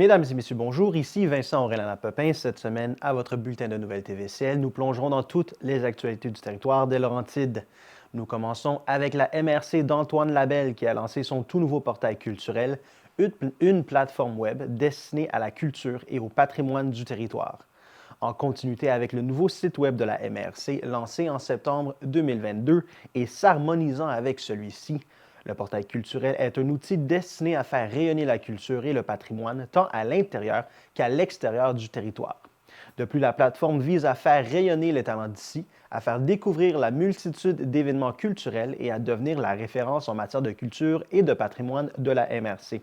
Mesdames et messieurs, bonjour. Ici Vincent Aurélien-Lapepin. Cette semaine, à votre bulletin de nouvelles TVCL, nous plongerons dans toutes les actualités du territoire des Laurentides. Nous commençons avec la MRC d'Antoine Labelle qui a lancé son tout nouveau portail culturel, une plateforme web destinée à la culture et au patrimoine du territoire. En continuité avec le nouveau site web de la MRC lancé en septembre 2022 et s'harmonisant avec celui-ci, le portail culturel est un outil destiné à faire rayonner la culture et le patrimoine tant à l'intérieur qu'à l'extérieur du territoire. De plus, la plateforme vise à faire rayonner les talents d'ici, à faire découvrir la multitude d'événements culturels et à devenir la référence en matière de culture et de patrimoine de la MRC.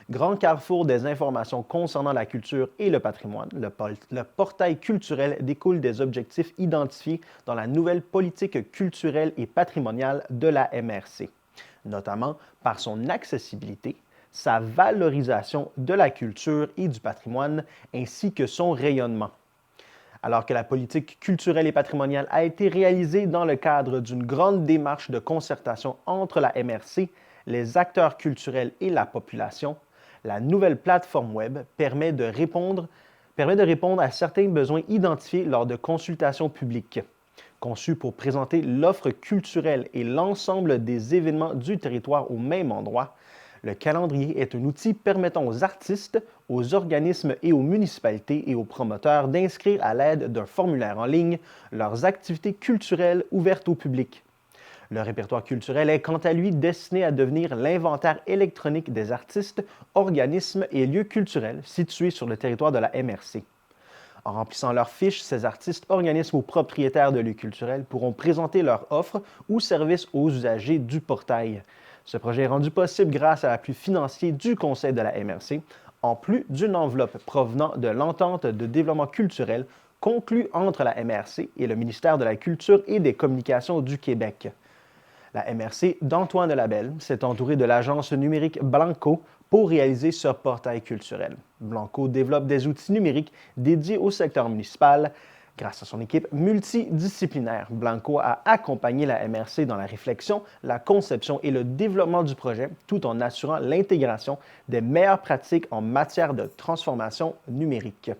Grand carrefour des informations concernant la culture et le patrimoine, le portail culturel découle des objectifs identifiés dans la nouvelle politique culturelle et patrimoniale de la MRC, notamment par son accessibilité, sa valorisation de la culture et du patrimoine, ainsi que son rayonnement. Alors que la politique culturelle et patrimoniale a été réalisée dans le cadre d'une grande démarche de concertation entre la MRC, les acteurs culturels et la population, la nouvelle plateforme web permet de répondre à certains besoins identifiés lors de consultations publiques. Conçue pour présenter l'offre culturelle et l'ensemble des événements du territoire au même endroit, le calendrier est un outil permettant aux artistes, aux organismes et aux municipalités et aux promoteurs d'inscrire à l'aide d'un formulaire en ligne leurs activités culturelles ouvertes au public. Le répertoire culturel est quant à lui destiné à devenir l'inventaire électronique des artistes, organismes et lieux culturels situés sur le territoire de la MRC. En remplissant leurs fiches, ces artistes, organismes ou propriétaires de lieux culturels pourront présenter leurs offres ou services aux usagers du portail. Ce projet est rendu possible grâce à l'appui financier du Conseil de la MRC, en plus d'une enveloppe provenant de l'entente de développement culturel conclue entre la MRC et le ministère de la Culture et des Communications du Québec. La MRC d'Antoine Labelle s'est entourée de l'agence numérique Blanco pour réaliser ce portail culturel. Blanco développe des outils numériques dédiés au secteur municipal. Grâce à son équipe multidisciplinaire, Blanco a accompagné la MRC dans la réflexion, la conception et le développement du projet, tout en assurant l'intégration des meilleures pratiques en matière de transformation numérique.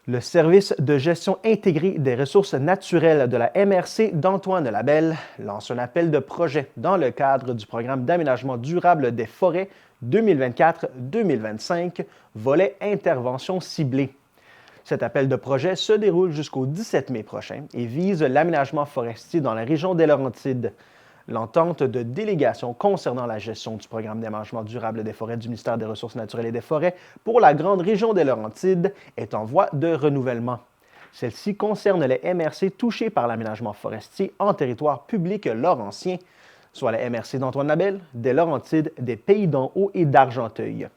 Le service de gestion intégrée des ressources naturelles de la MRC d'Antoine Labelle lance un appel de projet dans le cadre du programme d'aménagement durable des forêts 2024-2025, volet intervention ciblée. Cet appel de projet se déroule jusqu'au 17 mai prochain et vise l'aménagement forestier dans la région des Laurentides. L'entente de délégation concernant la gestion du programme d'aménagement durable des forêts du ministère des Ressources naturelles et des Forêts pour la grande région des Laurentides est en voie de renouvellement. Celle-ci concerne les MRC touchés par l'aménagement forestier en territoire public laurentien, soit les MRC d'Antoine Labelle, des Laurentides, des Pays d'en Haut et d'Argenteuil.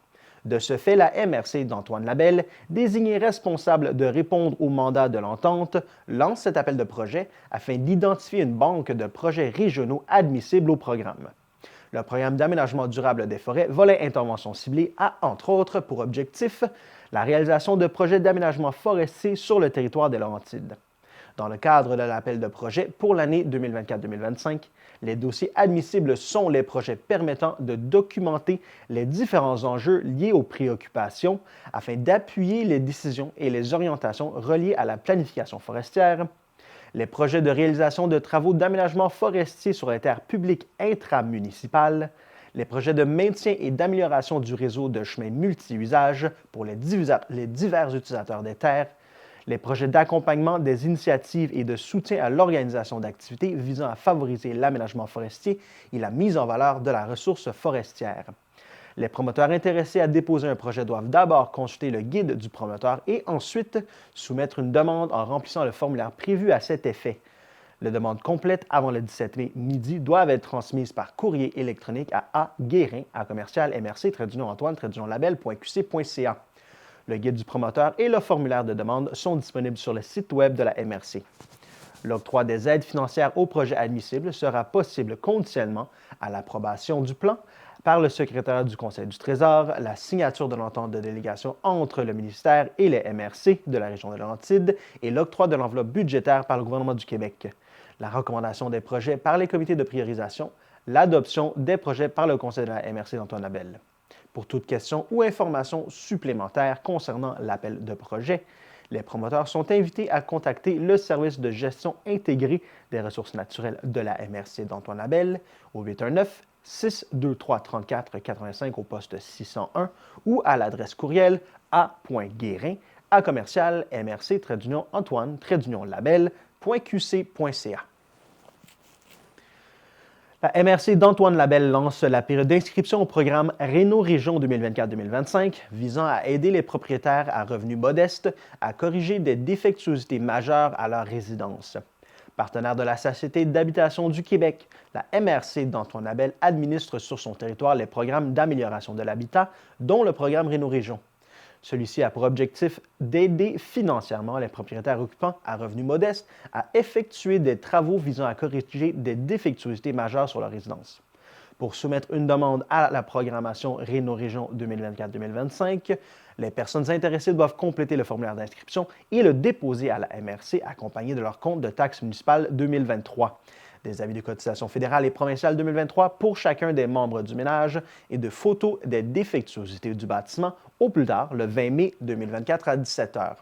De ce fait, la MRC d'Antoine Labelle, désignée responsable de répondre au mandat de l'entente, lance cet appel de projet afin d'identifier une banque de projets régionaux admissibles au programme. Le programme d'aménagement durable des forêts, volet intervention ciblée, a entre autres pour objectif la réalisation de projets d'aménagement forestier sur le territoire des Laurentides. Dans le cadre de l'appel de projet pour l'année 2024-2025, les dossiers admissibles sont les projets permettant de documenter les différents enjeux liés aux préoccupations afin d'appuyer les décisions et les orientations reliées à la planification forestière, les projets de réalisation de travaux d'aménagement forestier sur les terres publiques intramunicipales, les projets de maintien et d'amélioration du réseau de chemins multi-usages pour les divers utilisateurs des terres, les projets d'accompagnement des initiatives et de soutien à l'organisation d'activités visant à favoriser l'aménagement forestier et la mise en valeur de la ressource forestière. Les promoteurs intéressés à déposer un projet doivent d'abord consulter le guide du promoteur et ensuite soumettre une demande en remplissant le formulaire prévu à cet effet. Les demandes complètes avant le 17 mai midi doivent être transmises par courrier électronique à aguérin@mrc-antoine-labelle.qc.ca. Le guide du promoteur et le formulaire de demande sont disponibles sur le site web de la MRC. L'octroi des aides financières aux projets admissibles sera possible conditionnellement à l'approbation du plan par le secrétaire du Conseil du Trésor, la signature de l'entente de délégation entre le ministère et les MRC de la région de Laurentides et l'octroi de l'enveloppe budgétaire par le gouvernement du Québec, la recommandation des projets par les comités de priorisation, l'adoption des projets par le Conseil de la MRC d'Antoine Labelle. Pour toute question ou information supplémentaire concernant l'appel de projet, les promoteurs sont invités à contacter le service de gestion intégrée des ressources naturelles de la MRC d'Antoine Labelle au 819-623-3485 au poste 601 ou à l'adresse courriel a.guérin@mrc-antoine-labelle.qc.ca. La MRC d'Antoine Labelle lance la période d'inscription au programme Réno-Région 2024-2025 visant à aider les propriétaires à revenus modestes à corriger des défectuosités majeures à leur résidence. Partenaire de la Société d'habitation du Québec, la MRC d'Antoine Labelle administre sur son territoire les programmes d'amélioration de l'habitat, dont le programme Réno-Région. Celui-ci a pour objectif d'aider financièrement les propriétaires occupants à revenus modestes à effectuer des travaux visant à corriger des défectuosités majeures sur leur résidence. Pour soumettre une demande à la programmation Réno-Région 2024-2025, les personnes intéressées doivent compléter le formulaire d'inscription et le déposer à la MRC accompagné de leur compte de taxes municipales 2023. Des avis de cotisation fédérale et provinciale 2023 pour chacun des membres du ménage et de photos des défectuosités du bâtiment au plus tard le 20 mai 2024 à 17 h.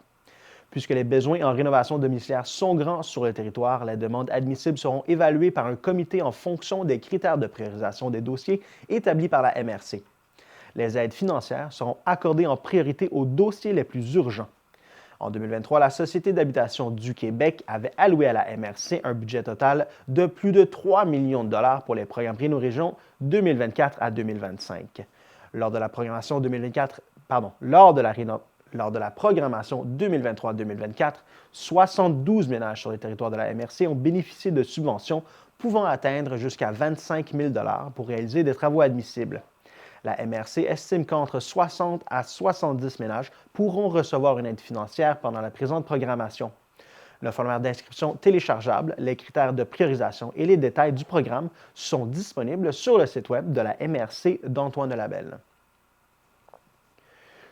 Puisque les besoins en rénovation domiciliaire sont grands sur le territoire, les demandes admissibles seront évaluées par un comité en fonction des critères de priorisation des dossiers établis par la MRC. Les aides financières seront accordées en priorité aux dossiers les plus urgents. En 2023, la Société d'habitation du Québec avait alloué à la MRC un budget total de plus de 3 millions de dollars pour les programmes Réno-Région 2024 à 2025. Lors de la programmation 2023-2024, 72 ménages sur le territoire de la MRC ont bénéficié de subventions pouvant atteindre jusqu'à 25 000 dollars pour réaliser des travaux admissibles. La MRC estime qu'entre 60 à 70 ménages pourront recevoir une aide financière pendant la présente programmation. Le formulaire d'inscription téléchargeable, les critères de priorisation et les détails du programme sont disponibles sur le site web de la MRC d'Antoine Labelle.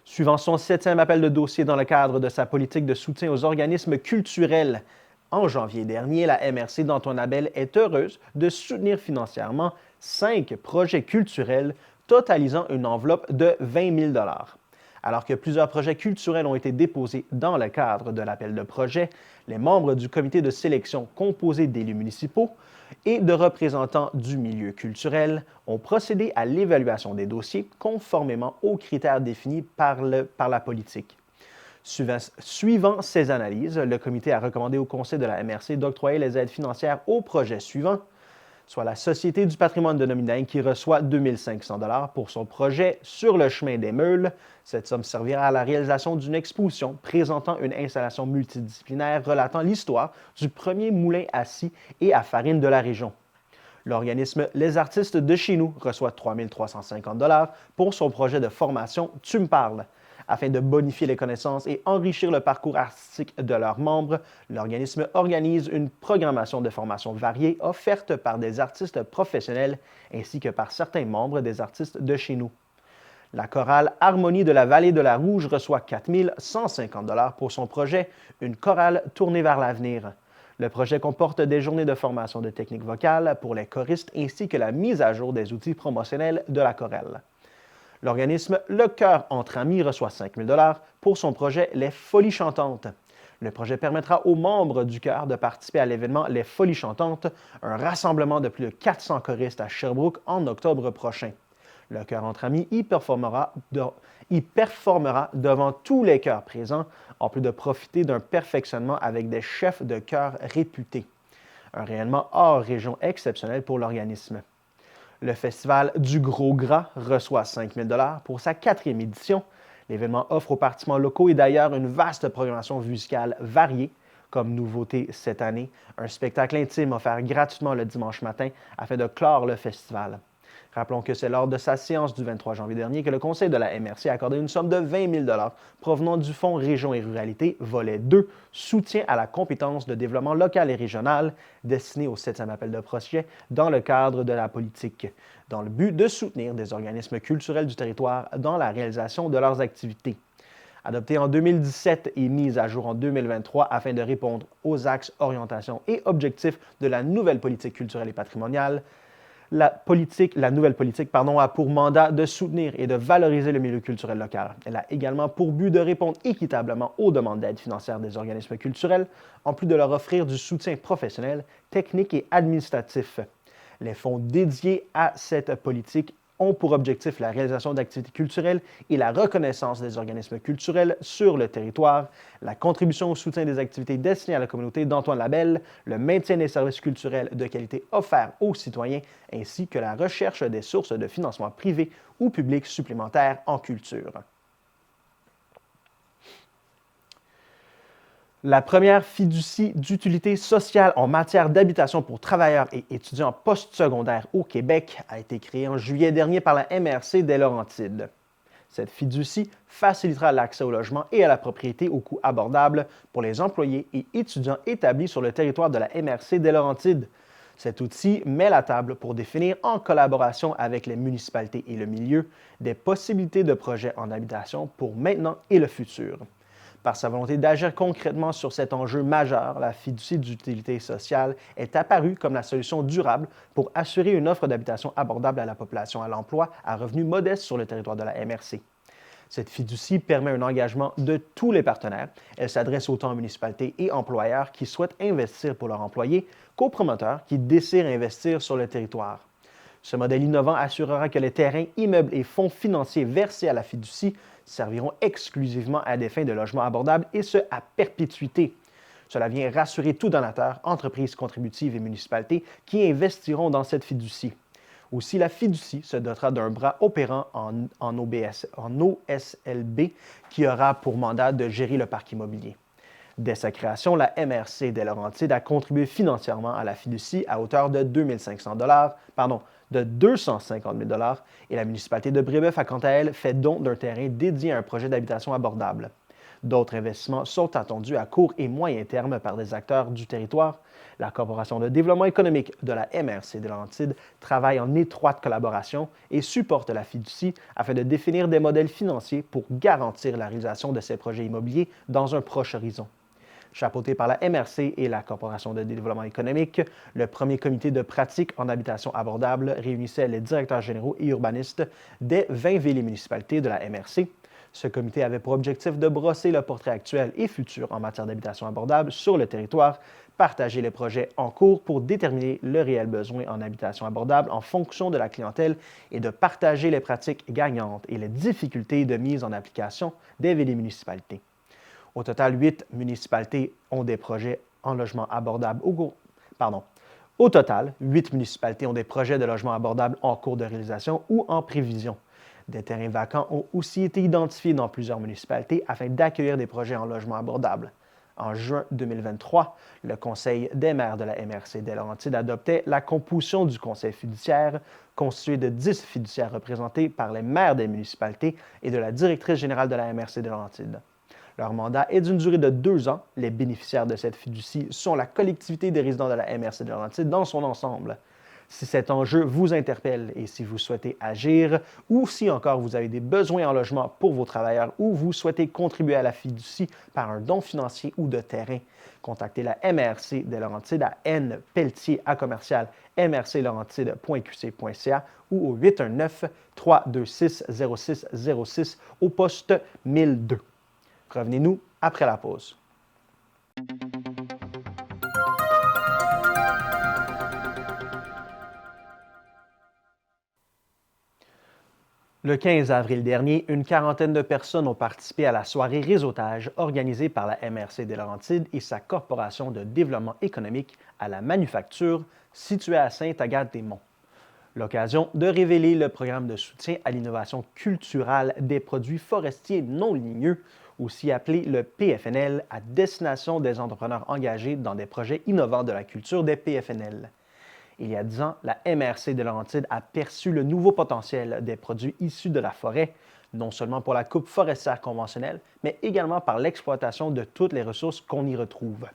Suivant son 7e appel de dossier dans le cadre de sa politique de soutien aux organismes culturels, en janvier dernier, la MRC d'Antoine Labelle est heureuse de soutenir financièrement 5 projets culturels totalisant une enveloppe de 20 000 $. Alors que plusieurs projets culturels ont été déposés dans le cadre de l'appel de projet, les membres du comité de sélection composé d'élus municipaux et de représentants du milieu culturel ont procédé à l'évaluation des dossiers conformément aux critères définis par la politique. Suivant ces analyses, le comité a recommandé au conseil de la MRC d'octroyer les aides financières aux projets suivants, soit la Société du patrimoine de Nominding qui reçoit 2 500 $ pour son projet sur le chemin des Meules. Cette somme servira à la réalisation d'une exposition présentant une installation multidisciplinaire relatant l'histoire du premier moulin à scie et à farine de la région. L'organisme Les Artistes de chez nous reçoit 3 350 $ pour son projet de formation Tu me parles. Afin de bonifier les connaissances et enrichir le parcours artistique de leurs membres, l'organisme organise une programmation de formation variée offerte par des artistes professionnels ainsi que par certains membres des artistes de chez nous. La chorale Harmonie de la Vallée de la Rouge reçoit 4 150 $ pour son projet Une chorale tournée vers l'avenir. Le projet comporte des journées de formation de technique vocale pour les choristes ainsi que la mise à jour des outils promotionnels de la chorale. L'organisme Le Chœur entre amis reçoit 5 000 $ pour son projet Les Folies chantantes. Le projet permettra aux membres du chœur de participer à l'événement Les Folies chantantes, un rassemblement de plus de 400 choristes à Sherbrooke en octobre prochain. Le chœur entre amis y performera devant tous les chœurs présents, en plus de profiter d'un perfectionnement avec des chefs de chœur réputés. Un rayonnement hors région exceptionnel pour l'organisme. Le Festival du Gros Gras reçoit 5 000 $ pour sa 4e édition. L'événement offre aux participants locaux et d'ailleurs une vaste programmation musicale variée. Comme nouveauté cette année, un spectacle intime offert gratuitement le dimanche matin afin de clore le festival. Rappelons que c'est lors de sa séance du 23 janvier dernier que le conseil de la MRC a accordé une somme de 20 000 $ provenant du Fonds Région et Ruralité, volet 2, soutien à la compétence de développement local et régional, destiné au 7e appel de projet dans le cadre de la politique, dans le but de soutenir des organismes culturels du territoire dans la réalisation de leurs activités. Adopté en 2017 et mise à jour en 2023 afin de répondre aux axes, orientations et objectifs de la nouvelle politique culturelle et patrimoniale, La nouvelle politique a pour mandat de soutenir et de valoriser le milieu culturel local. Elle a également pour but de répondre équitablement aux demandes d'aide financière des organismes culturels, en plus de leur offrir du soutien professionnel, technique et administratif. Les fonds dédiés à cette politique ont pour objectif la réalisation d'activités culturelles et la reconnaissance des organismes culturels sur le territoire, la contribution au soutien des activités destinées à la communauté d'Antoine Labelle, le maintien des services culturels de qualité offerts aux citoyens, ainsi que la recherche des sources de financement privés ou publics supplémentaires en culture. La première fiducie d'utilité sociale en matière d'habitation pour travailleurs et étudiants postsecondaires au Québec a été créée en juillet dernier par la MRC des Laurentides. Cette fiducie facilitera l'accès au logement et à la propriété au coût abordable pour les employés et étudiants établis sur le territoire de la MRC des Laurentides. Cet outil met la table pour définir, en collaboration avec les municipalités et le milieu, des possibilités de projets en habitation pour maintenant et le futur. Par sa volonté d'agir concrètement sur cet enjeu majeur, la fiducie d'utilité sociale est apparue comme la solution durable pour assurer une offre d'habitation abordable à la population à l'emploi à revenus modestes sur le territoire de la MRC. Cette fiducie permet un engagement de tous les partenaires. Elle s'adresse autant aux municipalités et employeurs qui souhaitent investir pour leurs employés qu'aux promoteurs qui désirent investir sur le territoire. Ce modèle innovant assurera que les terrains, immeubles et fonds financiers versés à la fiducie serviront exclusivement à des fins de logement abordable et ce, à perpétuité. Cela vient rassurer tout donateur, entreprises contributives et municipalités qui investiront dans cette fiducie. Aussi, la fiducie se dotera d'un bras opérant en OSLB qui aura pour mandat de gérer le parc immobilier. Dès sa création, la MRC des Laurentides a contribué financièrement à la fiducie à hauteur de 250 000 et la municipalité de Brébeuf a quant à elle fait don d'un terrain dédié à un projet d'habitation abordable. D'autres investissements sont attendus à court et moyen terme par des acteurs du territoire. La Corporation de développement économique de la MRC des Laurentides travaille en étroite collaboration et supporte la fiducie afin de définir des modèles financiers pour garantir la réalisation de ces projets immobiliers dans un proche horizon. Chapeauté par la MRC et la Corporation de développement économique, le premier comité de pratique en habitation abordable réunissait les directeurs généraux et urbanistes des 20 villes et municipalités de la MRC. Ce comité avait pour objectif de brosser le portrait actuel et futur en matière d'habitation abordable sur le territoire, partager les projets en cours pour déterminer le réel besoin en habitation abordable en fonction de la clientèle et de partager les pratiques gagnantes et les difficultés de mise en application des villes et municipalités. Au total, 8 municipalités ont des projets en logement abordable Au total, 8 municipalités ont des projets de logement abordable en cours de réalisation ou en prévision. Des terrains vacants ont aussi été identifiés dans plusieurs municipalités afin d'accueillir des projets en logement abordable. En juin 2023, le Conseil des maires de la MRC des Laurentides adoptait la composition du Conseil fiduciaire, constitué de 10 fiduciaires représentés par les maires des municipalités et de la directrice générale de la MRC des Laurentides. Leur mandat est d'une durée de 2 ans. Les bénéficiaires de cette fiducie sont la collectivité des résidents de la MRC de Laurentides dans son ensemble. Si cet enjeu vous interpelle et si vous souhaitez agir, ou si encore vous avez des besoins en logement pour vos travailleurs ou vous souhaitez contribuer à la fiducie par un don financier ou de terrain, contactez la MRC des Laurentides à npeltier@mrclaurentides.qc.ca ou au 819-326-0606 au poste 1002. Revenez-nous après la pause. Le 15 avril dernier, une quarantaine de personnes ont participé à la soirée réseautage organisée par la MRC des Laurentides et sa corporation de développement économique à la manufacture située à Sainte-Agathe-des-Monts. L'occasion de révéler le programme de soutien à l'innovation culturelle des produits forestiers non ligneux, aussi appelé le PFNL, à destination des entrepreneurs engagés dans des projets innovants de la culture des PFNL. Il y a 10 ans, la MRC des Laurentides a perçu le nouveau potentiel des produits issus de la forêt, non seulement pour la coupe forestière conventionnelle, mais également par l'exploitation de toutes les ressources qu'on y retrouve.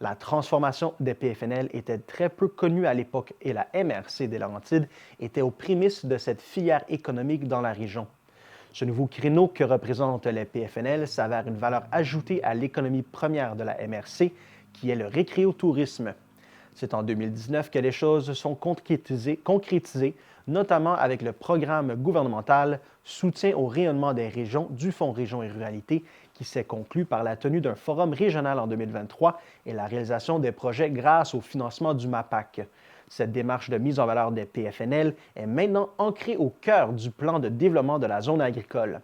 La transformation des PFNL était très peu connue à l'époque et la MRC des Laurentides était aux prémices de cette filière économique dans la région. Ce nouveau créneau que représentent les PFNL s'avère une valeur ajoutée à l'économie première de la MRC, qui est le récréotourisme. C'est en 2019 que les choses sont concrétisées, notamment avec le programme gouvernemental Soutien au rayonnement des régions du Fonds Régions et Ruralités, qui s'est conclu par la tenue d'un forum régional en 2023 et la réalisation des projets grâce au financement du MAPAC. Cette démarche de mise en valeur des PFNL est maintenant ancrée au cœur du plan de développement de la zone agricole.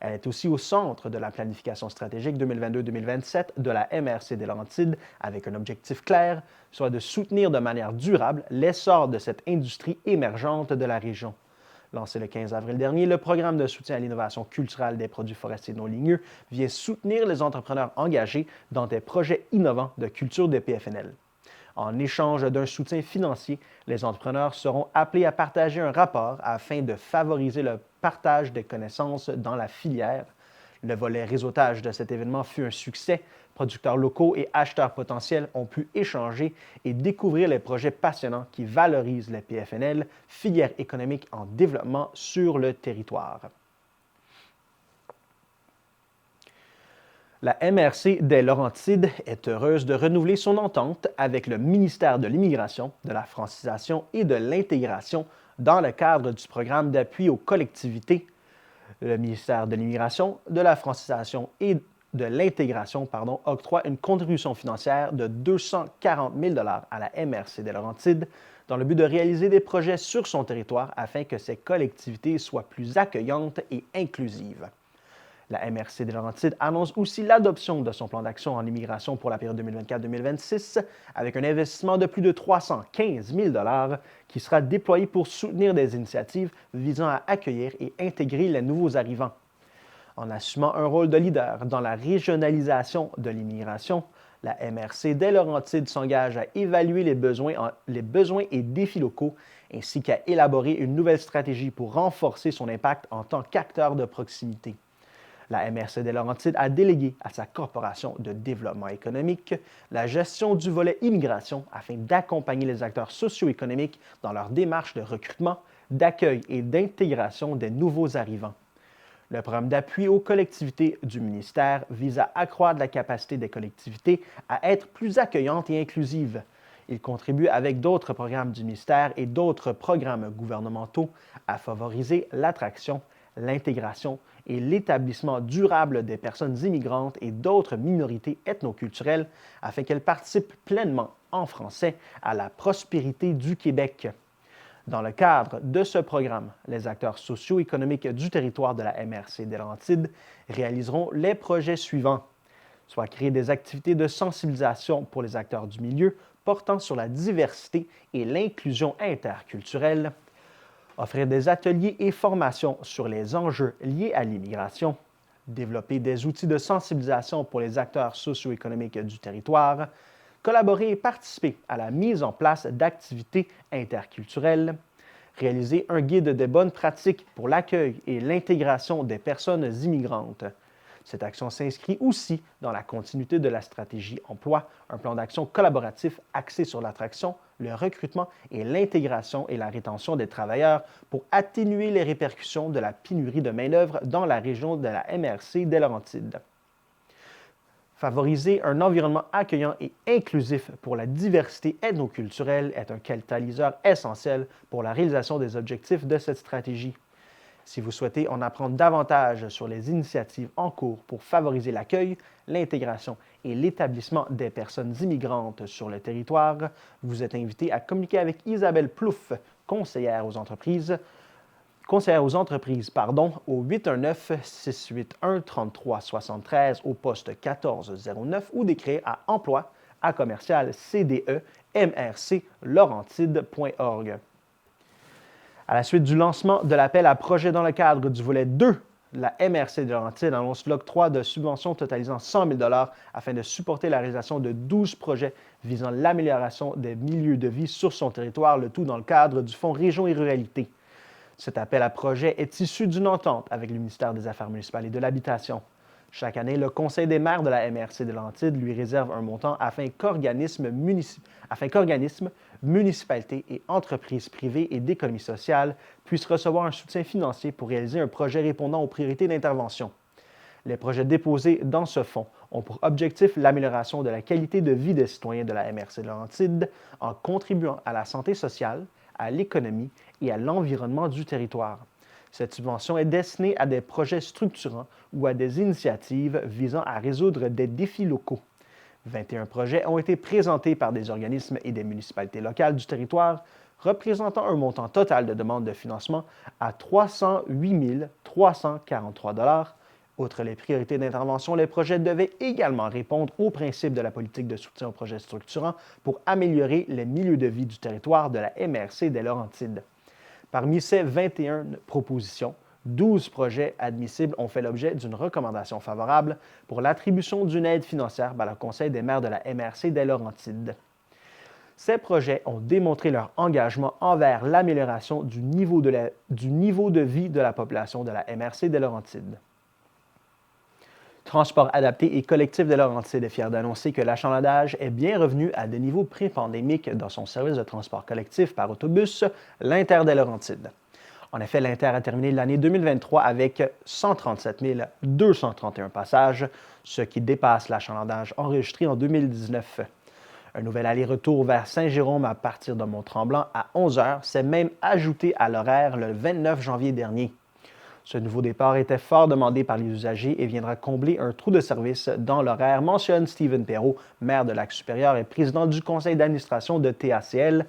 Elle est aussi au centre de la planification stratégique 2022-2027 de la MRC des Laurentides avec un objectif clair, soit de soutenir de manière durable l'essor de cette industrie émergente de la région. Lancé le 15 avril dernier, le programme de soutien à l'innovation culturelle des produits forestiers non ligneux vient soutenir les entrepreneurs engagés dans des projets innovants de culture des PFNL. En échange d'un soutien financier, les entrepreneurs seront appelés à partager un rapport afin de favoriser le partage des connaissances dans la filière. Le volet réseautage de cet événement fut un succès. Producteurs locaux et acheteurs potentiels ont pu échanger et découvrir les projets passionnants qui valorisent les PFNL, filière économique en développement sur le territoire. La MRC des Laurentides est heureuse de renouveler son entente avec le ministère de l'Immigration, de la Francisation et de l'Intégration dans le cadre du programme d'appui aux collectivités. Le ministère de l'Immigration, de la Francisation et de l'Intégration octroie une contribution financière de 240 000 $ à la MRC des Laurentides dans le but de réaliser des projets sur son territoire afin que ces collectivités soient plus accueillantes et inclusives. La MRC des Laurentides annonce aussi l'adoption de son plan d'action en immigration pour la période 2024-2026 avec un investissement de plus de 315 000 $ qui sera déployé pour soutenir des initiatives visant à accueillir et intégrer les nouveaux arrivants. En assumant un rôle de leader dans la régionalisation de l'immigration, la MRC des Laurentides s'engage à évaluer les besoins et défis locaux ainsi qu'à élaborer une nouvelle stratégie pour renforcer son impact en tant qu'acteur de proximité. La MRC des Laurentides a délégué à sa corporation de développement économique la gestion du volet immigration afin d'accompagner les acteurs socio-économiques dans leur démarche de recrutement, d'accueil et d'intégration des nouveaux arrivants. Le programme d'appui aux collectivités du ministère vise à accroître la capacité des collectivités à être plus accueillantes et inclusives. Il contribue avec d'autres programmes du ministère et d'autres programmes gouvernementaux à favoriser l'attraction, l'intégration et l'établissement durable des personnes immigrantes et d'autres minorités ethnoculturelles afin qu'elles participent pleinement en français à la prospérité du Québec. Dans le cadre de ce programme, les acteurs socio-économiques du territoire de la MRC des Laurentides réaliseront les projets suivants, soit créer des activités de sensibilisation pour les acteurs du milieu portant sur la diversité et l'inclusion interculturelle, offrir des ateliers et formations sur les enjeux liés à l'immigration, développer des outils de sensibilisation pour les acteurs socio-économiques du territoire, collaborer et participer à la mise en place d'activités interculturelles, réaliser un guide des bonnes pratiques pour l'accueil et l'intégration des personnes immigrantes. Cette action s'inscrit aussi dans la continuité de la stratégie emploi, un plan d'action collaboratif axé sur l'attraction, le recrutement et l'intégration et la rétention des travailleurs pour atténuer les répercussions de la pénurie de main-d'œuvre dans la région de la MRC des Laurentides. Favoriser un environnement accueillant et inclusif pour la diversité ethnoculturelle est un catalyseur essentiel pour la réalisation des objectifs de cette stratégie. Si vous souhaitez en apprendre davantage sur les initiatives en cours pour favoriser l'accueil, l'intégration et l'établissement des personnes immigrantes sur le territoire, vous êtes invité à communiquer avec Isabelle Plouffe, conseillère aux entreprises, au 819-681-3373 au poste 1409 ou d'écrire à emploi@commercial-cde-mrc-laurentide.org. À la suite du lancement de l'appel à projets dans le cadre du volet 2, la MRC de Laurentides annonce l'octroi de subventions totalisant 100 000 $ afin de supporter la réalisation de 12 projets visant l'amélioration des milieux de vie sur son territoire, le tout dans le cadre du Fonds Régions et Ruralités. Cet appel à projets est issu d'une entente avec le ministère des Affaires municipales et de l'Habitation. Chaque année, le Conseil des maires de la MRC de Laurentides lui réserve un montant afin qu'organismes, municipalités et entreprises privées et d'économie sociale puissent recevoir un soutien financier pour réaliser un projet répondant aux priorités d'intervention. Les projets déposés dans ce fonds ont pour objectif l'amélioration de la qualité de vie des citoyens de la MRC de Laurentides en contribuant à la santé sociale, à l'économie et à l'environnement du territoire. Cette subvention est destinée à des projets structurants ou à des initiatives visant à résoudre des défis locaux. 21 projets ont été présentés par des organismes et des municipalités locales du territoire, représentant un montant total de demande de financement à 308 343 $. Outre les priorités d'intervention, les projets devaient également répondre aux principes de la politique de soutien aux projets structurants pour améliorer les milieux de vie du territoire de la MRC des Laurentides. Parmi ces 21 propositions, 12 projets admissibles ont fait l'objet d'une recommandation favorable pour l'attribution d'une aide financière par le Conseil des maires de la MRC des Laurentides. Ces projets ont démontré leur engagement envers l'amélioration du niveau de vie de la population de la MRC des Laurentides. Transport adapté et collectif de Laurentides est fier d'annoncer que l'achalandage est bien revenu à des niveaux pré-pandémiques dans son service de transport collectif par autobus, l'Inter des Laurentides. En effet, l'Inter a terminé l'année 2023 avec 137 231 passages, ce qui dépasse l'achalandage enregistré en 2019. Un nouvel aller-retour vers Saint-Jérôme à partir de Mont-Tremblant à 11 h s'est même ajouté à l'horaire le 29 janvier dernier. Ce nouveau départ était fort demandé par les usagers et viendra combler un trou de service dans l'horaire, mentionne Stephen Perrault, maire de Lac-Supérieur et président du conseil d'administration de TACL.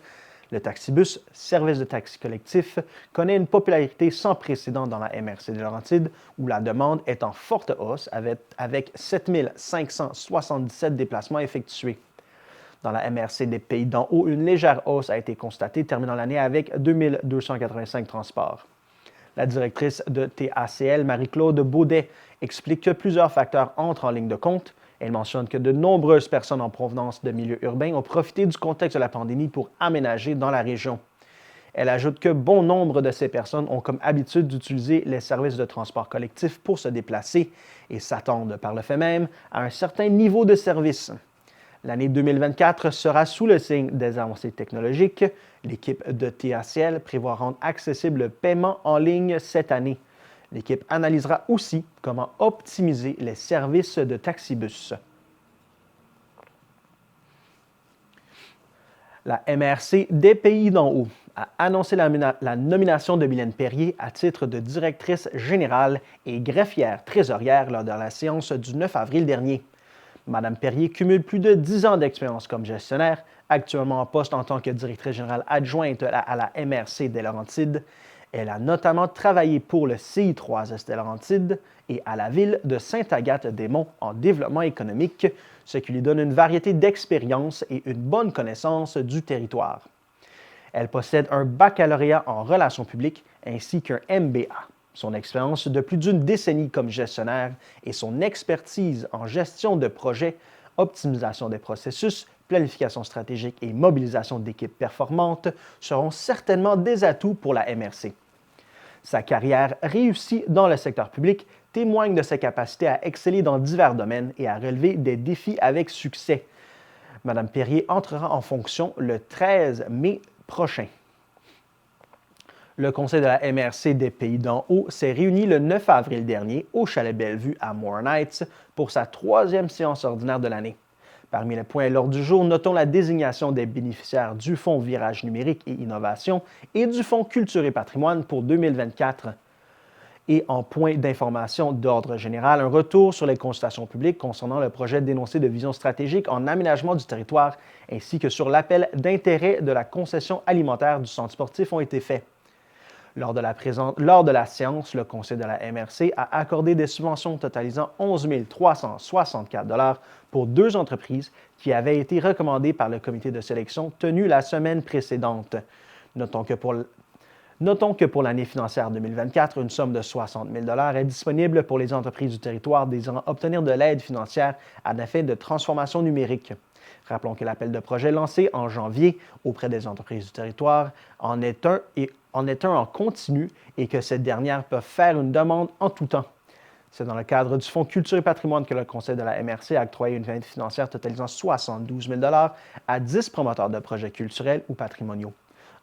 Le taxibus, service de taxi collectif, connaît une popularité sans précédent dans la MRC de Laurentides, où la demande est en forte hausse avec 7 577 déplacements effectués. Dans la MRC des Pays d'en haut, une légère hausse a été constatée, terminant l'année avec 2 285 transports. La directrice de TACL, Marie-Claude Baudet, explique que plusieurs facteurs entrent en ligne de compte. Elle mentionne que de nombreuses personnes en provenance de milieux urbains ont profité du contexte de la pandémie pour aménager dans la région. Elle ajoute que bon nombre de ces personnes ont comme habitude d'utiliser les services de transport collectif pour se déplacer et s'attendent par le fait même à un certain niveau de service. L'année 2024 sera sous le signe des avancées technologiques. L'équipe de TACL prévoit rendre accessible le paiement en ligne cette année. L'équipe analysera aussi comment optimiser les services de taxibus. La MRC des Pays d'en haut a annoncé la nomination de Mylène Perrier à titre de directrice générale et greffière trésorière lors de la séance du 9 avril dernier. Mme Perrier cumule plus de 10 ans d'expérience comme gestionnaire, actuellement en poste en tant que directrice générale adjointe à la MRC des Laurentides. Elle a notamment travaillé pour le CI3S des Laurentides et à la ville de Sainte-Agathe-des-Monts en développement économique, ce qui lui donne une variété d'expériences et une bonne connaissance du territoire. Elle possède un baccalauréat en relations publiques ainsi qu'un MBA. Son expérience de plus d'une décennie comme gestionnaire et son expertise en gestion de projets, optimisation des processus, planification stratégique et mobilisation d'équipes performantes seront certainement des atouts pour la MRC. Sa carrière réussie dans le secteur public témoigne de ses capacités à exceller dans divers domaines et à relever des défis avec succès. Mme Perrier entrera en fonction le 13 mai prochain. Le conseil de la MRC des Pays d'en haut s'est réuni le 9 avril dernier au Chalet Bellevue à Moore Heights pour sa 3e séance ordinaire de l'année. Parmi les points à l'ordre du jour, notons la désignation des bénéficiaires du Fonds Virage numérique et innovation et du Fonds Culture et patrimoine pour 2024. Et en point d'information d'ordre général, un retour sur les consultations publiques concernant le projet d'énoncé de vision stratégique en aménagement du territoire ainsi que sur l'appel d'intérêt de la concession alimentaire du centre sportif ont été faits. Lors de la séance, le conseil de la MRC a accordé des subventions totalisant 11 364 $ pour 2 entreprises qui avaient été recommandées par le comité de sélection tenu la semaine précédente. Notons que pour l'année financière 2024, une somme de 60 000 $ est disponible pour les entreprises du territoire désirant obtenir de l'aide financière à des fins de transformation numérique. Rappelons que l'appel de projet lancé en janvier auprès des entreprises du territoire en est un en continu et que ces dernières peuvent faire une demande en tout temps. C'est dans le cadre du Fonds Culture et patrimoine que le conseil de la MRC a octroyé une aide financière totalisant 72 000 $ à 10 promoteurs de projets culturels ou patrimoniaux.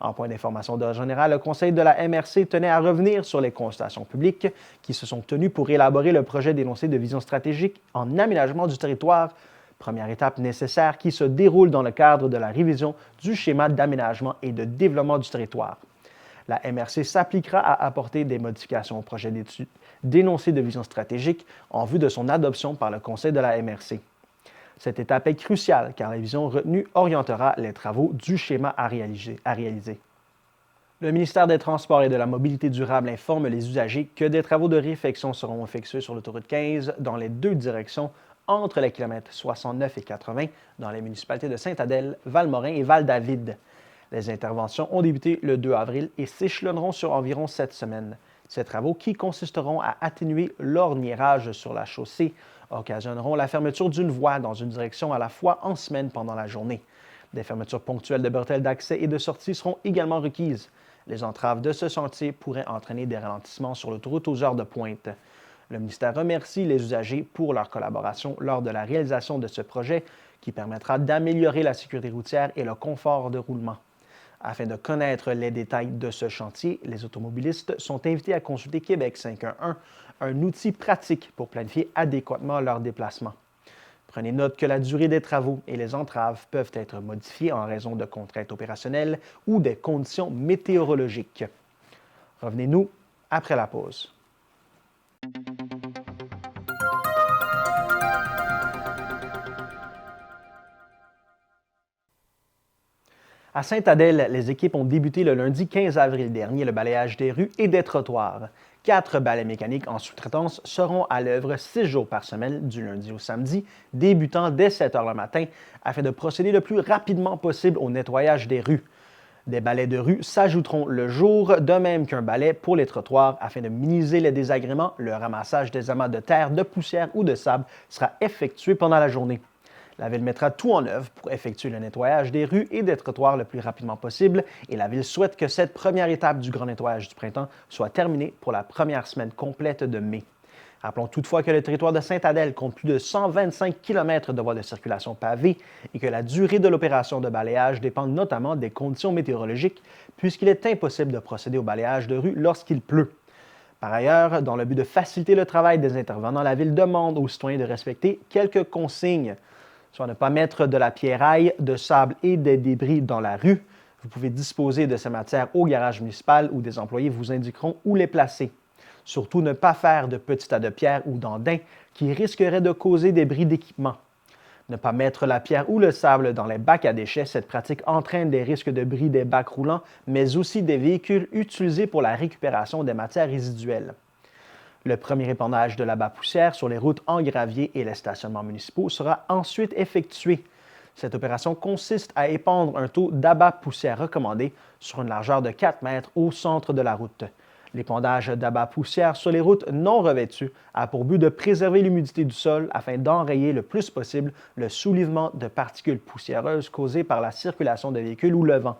En point d'information d'ordre général, le Conseil de la MRC tenait à revenir sur les consultations publiques qui se sont tenues pour élaborer le projet d'énoncé de vision stratégique en aménagement du territoire, première étape nécessaire qui se déroule dans le cadre de la révision du schéma d'aménagement et de développement du territoire. La MRC s'appliquera à apporter des modifications au projet d'énoncé de vision stratégique en vue de son adoption par le Conseil de la MRC. Cette étape est cruciale car la vision retenue orientera les travaux du schéma à réaliser. Le ministère des Transports et de la Mobilité durable informe les usagers que des travaux de réfection seront effectués sur l'autoroute 15 dans les deux directions entre les kilomètres 69 et 80 dans les municipalités de Sainte-Adèle, Val-Morin et Val-David. Les interventions ont débuté le 2 avril et s'échelonneront sur environ 7 semaines. Ces travaux, qui consisteront à atténuer l'orniérage sur la chaussée, occasionneront la fermeture d'une voie dans une direction à la fois en semaine pendant la journée. Des fermetures ponctuelles de bretelles d'accès et de sortie seront également requises. Les entraves de ce sentier pourraient entraîner des ralentissements sur l'autoroute aux heures de pointe. Le ministère remercie les usagers pour leur collaboration lors de la réalisation de ce projet qui permettra d'améliorer la sécurité routière et le confort de roulement. Afin de connaître les détails de ce chantier, les automobilistes sont invités à consulter Québec 511, un outil pratique pour planifier adéquatement leurs déplacements. Prenez note que la durée des travaux et les entraves peuvent être modifiées en raison de contraintes opérationnelles ou des conditions météorologiques. Revenez-nous après la pause. À Sainte-Adèle, les équipes ont débuté le lundi 15 avril dernier le balayage des rues et des trottoirs. 4 balais mécaniques en sous-traitance seront à l'œuvre 6 jours par semaine, du lundi au samedi, débutant dès 7 heures le matin, afin de procéder le plus rapidement possible au nettoyage des rues. Des balais de rue s'ajouteront le jour, de même qu'un balai pour les trottoirs, afin de minimiser les désagréments. Le ramassage des amas de terre, de poussière ou de sable sera effectué pendant la journée. La Ville mettra tout en œuvre pour effectuer le nettoyage des rues et des trottoirs le plus rapidement possible et la Ville souhaite que cette première étape du grand nettoyage du printemps soit terminée pour la première semaine complète de mai. Rappelons toutefois que le territoire de Sainte-Adèle compte plus de 125 km de voies de circulation pavées et que la durée de l'opération de balayage dépend notamment des conditions météorologiques puisqu'il est impossible de procéder au balayage de rue lorsqu'il pleut. Par ailleurs, dans le but de faciliter le travail des intervenants, la Ville demande aux citoyens de respecter quelques consignes, soit ne pas mettre de la pierraille, de sable et des débris dans la rue. Vous pouvez disposer de ces matières au garage municipal où des employés vous indiqueront où les placer. Surtout, ne pas faire de petits tas de pierres ou d'andins qui risqueraient de causer des bris d'équipement. Ne pas mettre la pierre ou le sable dans les bacs à déchets. Cette pratique entraîne des risques de bris des bacs roulants, mais aussi des véhicules utilisés pour la récupération des matières résiduelles. Le premier épandage de l'abat-poussière sur les routes en gravier et les stationnements municipaux sera ensuite effectué. Cette opération consiste à épandre un taux d'abat-poussière recommandé sur une largeur de 4 mètres au centre de la route. L'épandage d'abat-poussière sur les routes non revêtues a pour but de préserver l'humidité du sol afin d'enrayer le plus possible le soulèvement de particules poussiéreuses causées par la circulation de véhicules ou le vent.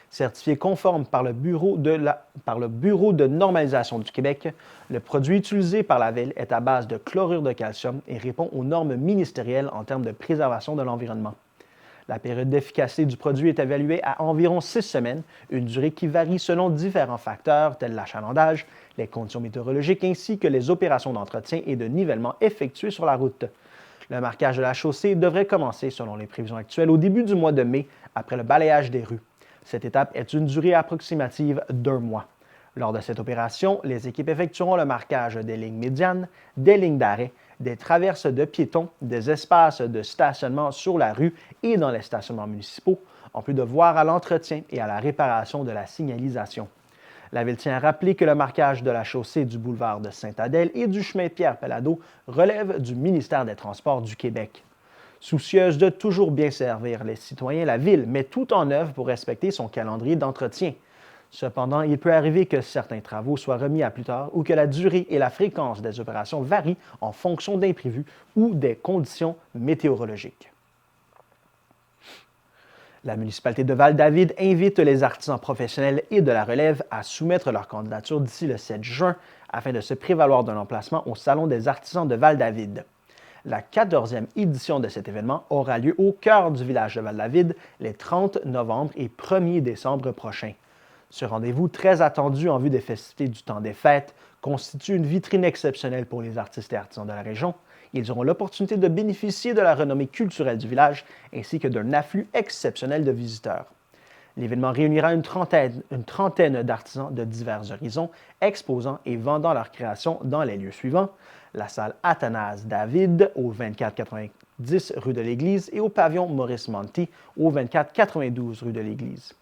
Certifié conforme par le Bureau de normalisation du Québec, le produit utilisé par la Ville est à base de chlorure de calcium et répond aux normes ministérielles en termes de préservation de l'environnement. La période d'efficacité du produit est évaluée à environ 6 semaines, une durée qui varie selon différents facteurs tels l'achalandage, les conditions météorologiques ainsi que les opérations d'entretien et de nivellement effectuées sur la route. Le marquage de la chaussée devrait commencer, selon les prévisions actuelles, au début du mois de mai, après le balayage des rues. Cette étape est une durée approximative d'1 mois. Lors de cette opération, les équipes effectueront le marquage des lignes médianes, des lignes d'arrêt, des traverses de piétons, des espaces de stationnement sur la rue et dans les stationnements municipaux, en plus de voir à l'entretien et à la réparation de la signalisation. La Ville tient à rappeler que le marquage de la chaussée du boulevard de Sainte-Adèle et du chemin Pierre-Pellado relève du ministère des Transports du Québec. Soucieuse de toujours bien servir les citoyens, la Ville met tout en œuvre pour respecter son calendrier d'entretien. Cependant, il peut arriver que certains travaux soient remis à plus tard ou que la durée et la fréquence des opérations varient en fonction d'imprévus ou des conditions météorologiques. La municipalité de Val-David invite les artisans professionnels et de la relève à soumettre leur candidature d'ici le 7 juin afin de se prévaloir d'un emplacement au Salon des artisans de Val-David. La 14e édition de cet événement aura lieu au cœur du village de Val-David les 30 novembre et 1er décembre prochains. Ce rendez-vous très attendu en vue des festivités du temps des fêtes constitue une vitrine exceptionnelle pour les artistes et artisans de la région. Ils auront l'opportunité de bénéficier de la renommée culturelle du village ainsi que d'un afflux exceptionnel de visiteurs. L'événement réunira une trentaine d'artisans de divers horizons, exposant et vendant leurs créations dans les lieux suivants: la salle Athanase David au 2490 rue de l'Église et au pavillon Maurice Monti au 2492 rue de l'Église.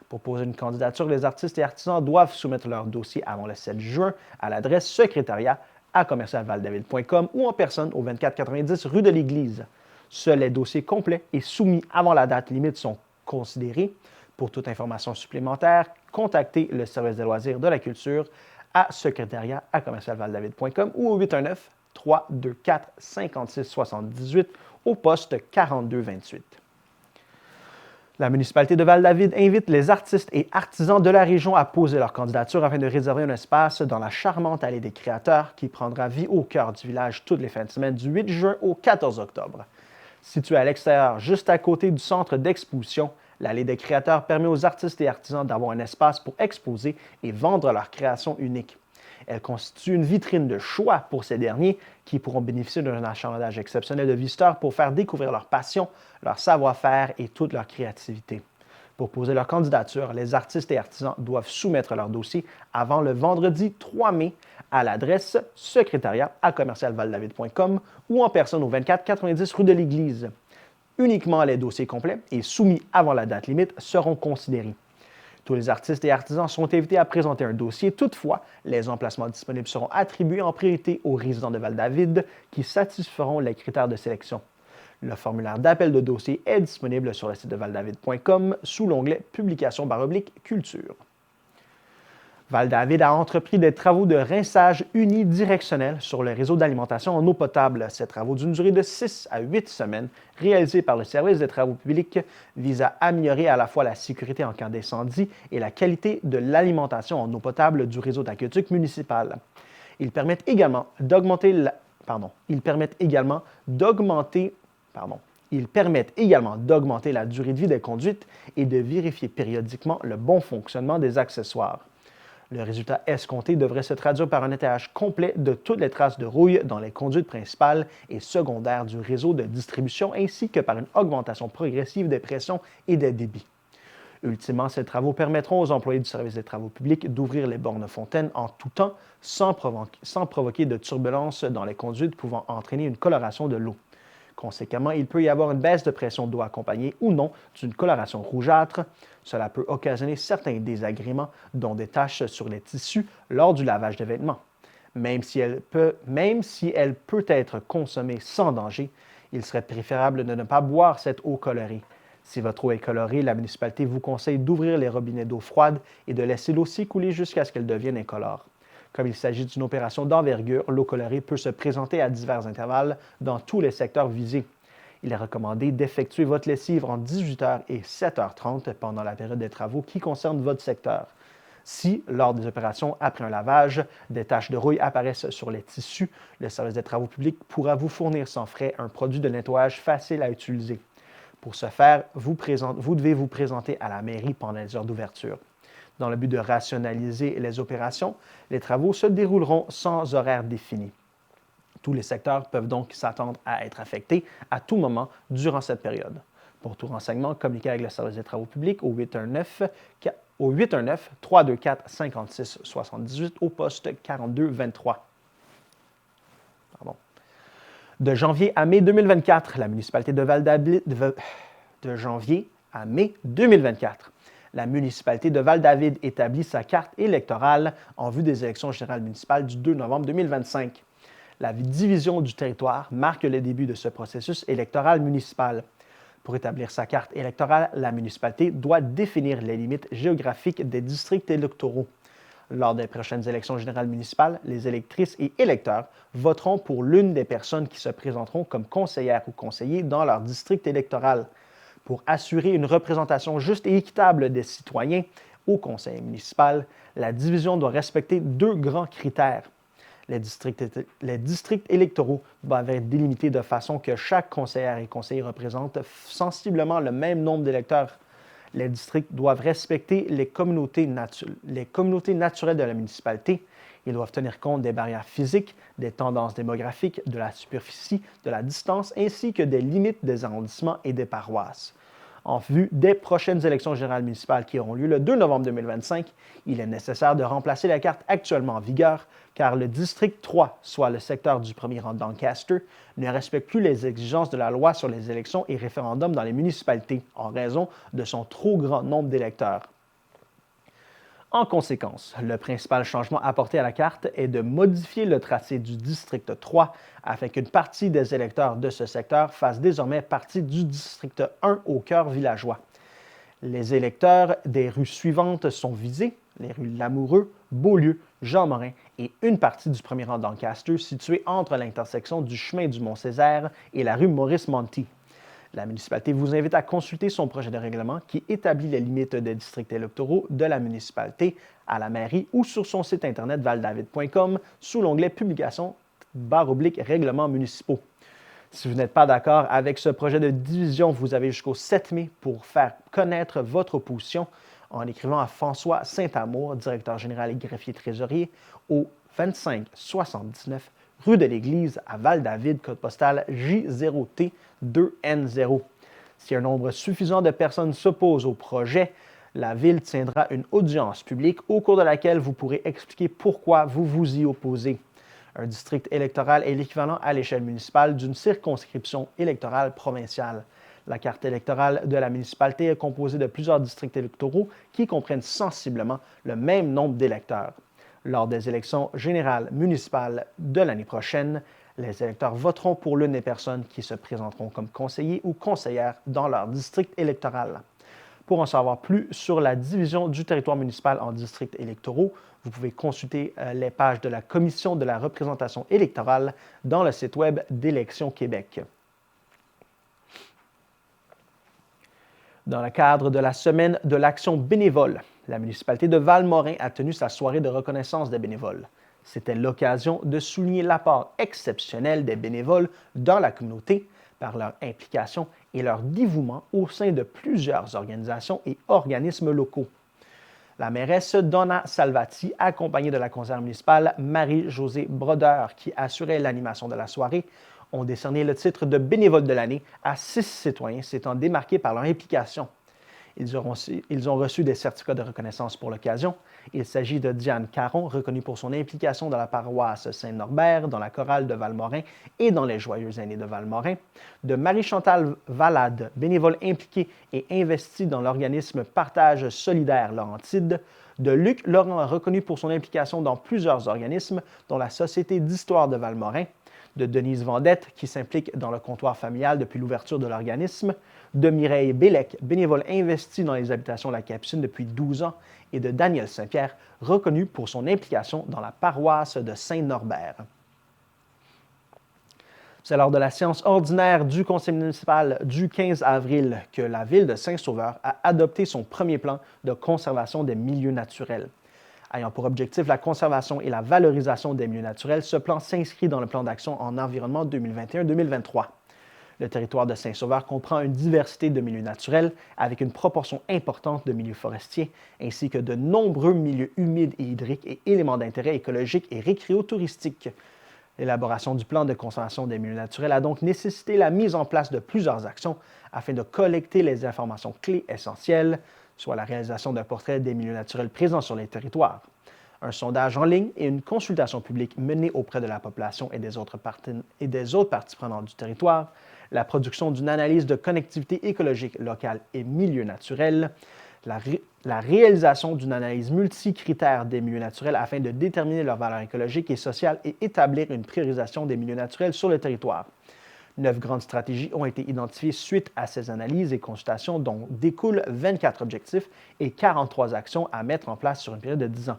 Pour poser une candidature, les artistes et artisans doivent soumettre leur dossier avant le 7 juin à l'adresse secrétariat@commercialvaldavid.com ou en personne au 2490 rue de l'Église. Seuls les dossiers complets et soumis avant la date limite sont considérés. Pour toute information supplémentaire, contactez le service des loisirs de la culture à secrétariat@commercialvaldavid.com ou au 819-324-5678 au poste 4228. La municipalité de Val-David invite les artistes et artisans de la région à poser leur candidature afin de réserver un espace dans la charmante allée des créateurs qui prendra vie au cœur du village toutes les fins de semaine du 8 juin au 14 octobre. Située à l'extérieur, juste à côté du centre d'exposition, l'allée des créateurs permet aux artistes et artisans d'avoir un espace pour exposer et vendre leurs créations uniques. Elle constitue une vitrine de choix pour ces derniers qui pourront bénéficier d'un achalandage exceptionnel de visiteurs pour faire découvrir leur passion, leur savoir-faire et toute leur créativité. Pour poser leur candidature, les artistes et artisans doivent soumettre leur dossier avant le vendredi 3 mai à l'adresse secrétariat@commercialvaldavid.com ou en personne au 2490 rue de l'Église. Uniquement les dossiers complets et soumis avant la date limite seront considérés. Tous les artistes et artisans sont invités à présenter un dossier. Toutefois, les emplacements disponibles seront attribués en priorité aux résidents de Val-David qui satisferont les critères de sélection. Le formulaire d'appel de dossier est disponible sur le site de valdavid.com sous l'onglet Publications/Culture. Val-David a entrepris des travaux de rinçage unidirectionnel sur le réseau d'alimentation en eau potable. Ces travaux d'une durée de 6 à 8 semaines, réalisés par le service des travaux publics, visent à améliorer à la fois la sécurité en cas d'incendie et la qualité de l'alimentation en eau potable du réseau d'aqueduc municipal. Ils permettent également d'augmenter la durée de vie des conduites et de vérifier périodiquement le bon fonctionnement des accessoires. Le résultat escompté devrait se traduire par un nettoyage complet de toutes les traces de rouille dans les conduites principales et secondaires du réseau de distribution ainsi que par une augmentation progressive des pressions et des débits. Ultimement, ces travaux permettront aux employés du service des travaux publics d'ouvrir les bornes fontaines en tout temps sans provoquer de turbulences dans les conduites pouvant entraîner une coloration de l'eau. Conséquemment, il peut y avoir une baisse de pression d'eau accompagnée ou non d'une coloration rougeâtre. Cela peut occasionner certains désagréments, dont des taches sur les tissus lors du lavage des vêtements. Même si elle peut être consommée sans danger, il serait préférable de ne pas boire cette eau colorée. Si votre eau est colorée, la municipalité vous conseille d'ouvrir les robinets d'eau froide et de laisser l'eau s'écouler jusqu'à ce qu'elle devienne incolore. Comme il s'agit d'une opération d'envergure, l'eau colorée peut se présenter à divers intervalles dans tous les secteurs visés. Il est recommandé d'effectuer votre lessive entre 18h et 7h30 pendant la période des travaux qui concerne votre secteur. Si, lors des opérations après un lavage, des taches de rouille apparaissent sur les tissus, le service des travaux publics pourra vous fournir sans frais un produit de nettoyage facile à utiliser. Pour ce faire, vous devez vous présenter à la mairie pendant les heures d'ouverture. Dans le but de rationaliser les opérations, les travaux se dérouleront sans horaire défini. Tous les secteurs peuvent donc s'attendre à être affectés à tout moment durant cette période. Pour tout renseignement, communiquez avec le service des travaux publics au 819-324-5678 au poste 4223. De janvier à mai 2024, la municipalité de Val-David... De janvier à mai 2024. La municipalité de Val-David établit sa carte électorale en vue des élections générales municipales du 2 novembre 2025. La division du territoire marque le début de ce processus électoral municipal. Pour établir sa carte électorale, la municipalité doit définir les limites géographiques des districts électoraux. Lors des prochaines élections générales municipales, les électrices et électeurs voteront pour l'une des personnes qui se présenteront comme conseillères ou conseillers dans leur district électoral. Pour assurer une représentation juste et équitable des citoyens au conseil municipal, la division doit respecter deux grands critères: Les districts électoraux doivent être délimités de façon que chaque conseillère et conseiller représente sensiblement le même nombre d'électeurs. Les districts doivent respecter les communautés naturelles de la municipalité. Ils doivent tenir compte des barrières physiques, des tendances démographiques, de la superficie, de la distance, ainsi que des limites des arrondissements et des paroisses. En vue des prochaines élections générales municipales qui auront lieu le 2 novembre 2025, il est nécessaire de remplacer la carte actuellement en vigueur car le district 3, soit le secteur du premier rang d'Ancaster, ne respecte plus les exigences de la loi sur les élections et référendums dans les municipalités en raison de son trop grand nombre d'électeurs. En conséquence, le principal changement apporté à la carte est de modifier le tracé du district 3 afin qu'une partie des électeurs de ce secteur fasse désormais partie du district 1 au cœur villageois. Les électeurs des rues suivantes sont visés, les rues Lamoureux, Beaulieu, Jean-Morin et une partie du premier rang d'Ancaster située entre l'intersection du chemin du Mont-Césaire et la rue Maurice-Monty. La municipalité vous invite à consulter son projet de règlement qui établit les limites des districts électoraux de la municipalité à la mairie ou sur son site internet valdavid.com sous l'onglet Publications /règlements municipaux. Si vous n'êtes pas d'accord avec ce projet de division, vous avez jusqu'au 7 mai pour faire connaître votre opposition en écrivant à François Saint-Amour, directeur général et greffier trésorier, au 2579 rue de l'Église à Val-David, code postal J0T2N0. Si un nombre suffisant de personnes s'opposent au projet, la Ville tiendra une audience publique au cours de laquelle vous pourrez expliquer pourquoi vous vous y opposez. Un district électoral est l'équivalent à l'échelle municipale d'une circonscription électorale provinciale. La carte électorale de la municipalité est composée de plusieurs districts électoraux qui comprennent sensiblement le même nombre d'électeurs. Lors des élections générales municipales de l'année prochaine, les électeurs voteront pour l'une des personnes qui se présenteront comme conseillers ou conseillères dans leur district électoral. Pour en savoir plus sur la division du territoire municipal en districts électoraux, vous pouvez consulter les pages de la Commission de la représentation électorale dans le site web d'Élections Québec. Dans le cadre de la Semaine de l'action bénévole, la municipalité de Val-Morin a tenu sa soirée de reconnaissance des bénévoles. C'était l'occasion de souligner l'apport exceptionnel des bénévoles dans la communauté par leur implication et leur dévouement au sein de plusieurs organisations et organismes locaux. La mairesse Donna Salvati, accompagnée de la conseillère municipale Marie-Josée Brodeur, qui assurait l'animation de la soirée, ont décerné le titre de bénévole de l'année à 6 citoyens s'étant démarqués par leur implication. Ils ont reçu des certificats de reconnaissance pour l'occasion. Il s'agit de Diane Caron, reconnue pour son implication dans la paroisse Saint-Norbert, dans la chorale de Val-Morin et dans les Joyeux Aînés de Val-Morin, de Marie-Chantal Valade, bénévole impliquée et investie dans l'organisme Partage solidaire Laurentide, de Luc Laurent, reconnu pour son implication dans plusieurs organismes, dont la Société d'histoire de Val-Morin, de Denise Vendette, qui s'implique dans le comptoir familial depuis l'ouverture de l'organisme, de Mireille Bélec, bénévole investie dans les habitations de la Capucine depuis 12 ans, et de Daniel Saint-Pierre, reconnu pour son implication dans la paroisse de Saint-Norbert. C'est lors de la séance ordinaire du conseil municipal du 15 avril que la ville de Saint-Sauveur a adopté son premier plan de conservation des milieux naturels. Ayant pour objectif la conservation et la valorisation des milieux naturels, ce plan s'inscrit dans le plan d'action en environnement 2021-2023. Le territoire de Saint-Sauveur comprend une diversité de milieux naturels avec une proportion importante de milieux forestiers, ainsi que de nombreux milieux humides et hydriques et éléments d'intérêt écologique et récréo-touristique. L'élaboration du plan de conservation des milieux naturels a donc nécessité la mise en place de plusieurs actions afin de collecter les informations clés essentielles, soit la réalisation d'un portrait des milieux naturels présents sur les territoires, un sondage en ligne et une consultation publique menée auprès de la population et des autres parties prenantes du territoire, la production d'une analyse de connectivité écologique locale et milieux naturels, la réalisation d'une analyse multicritère des milieux naturels afin de déterminer leur valeur écologique et sociale et établir une priorisation des milieux naturels sur le territoire. 9 grandes stratégies ont été identifiées suite à ces analyses et consultations dont découlent 24 objectifs et 43 actions à mettre en place sur une période de 10 ans.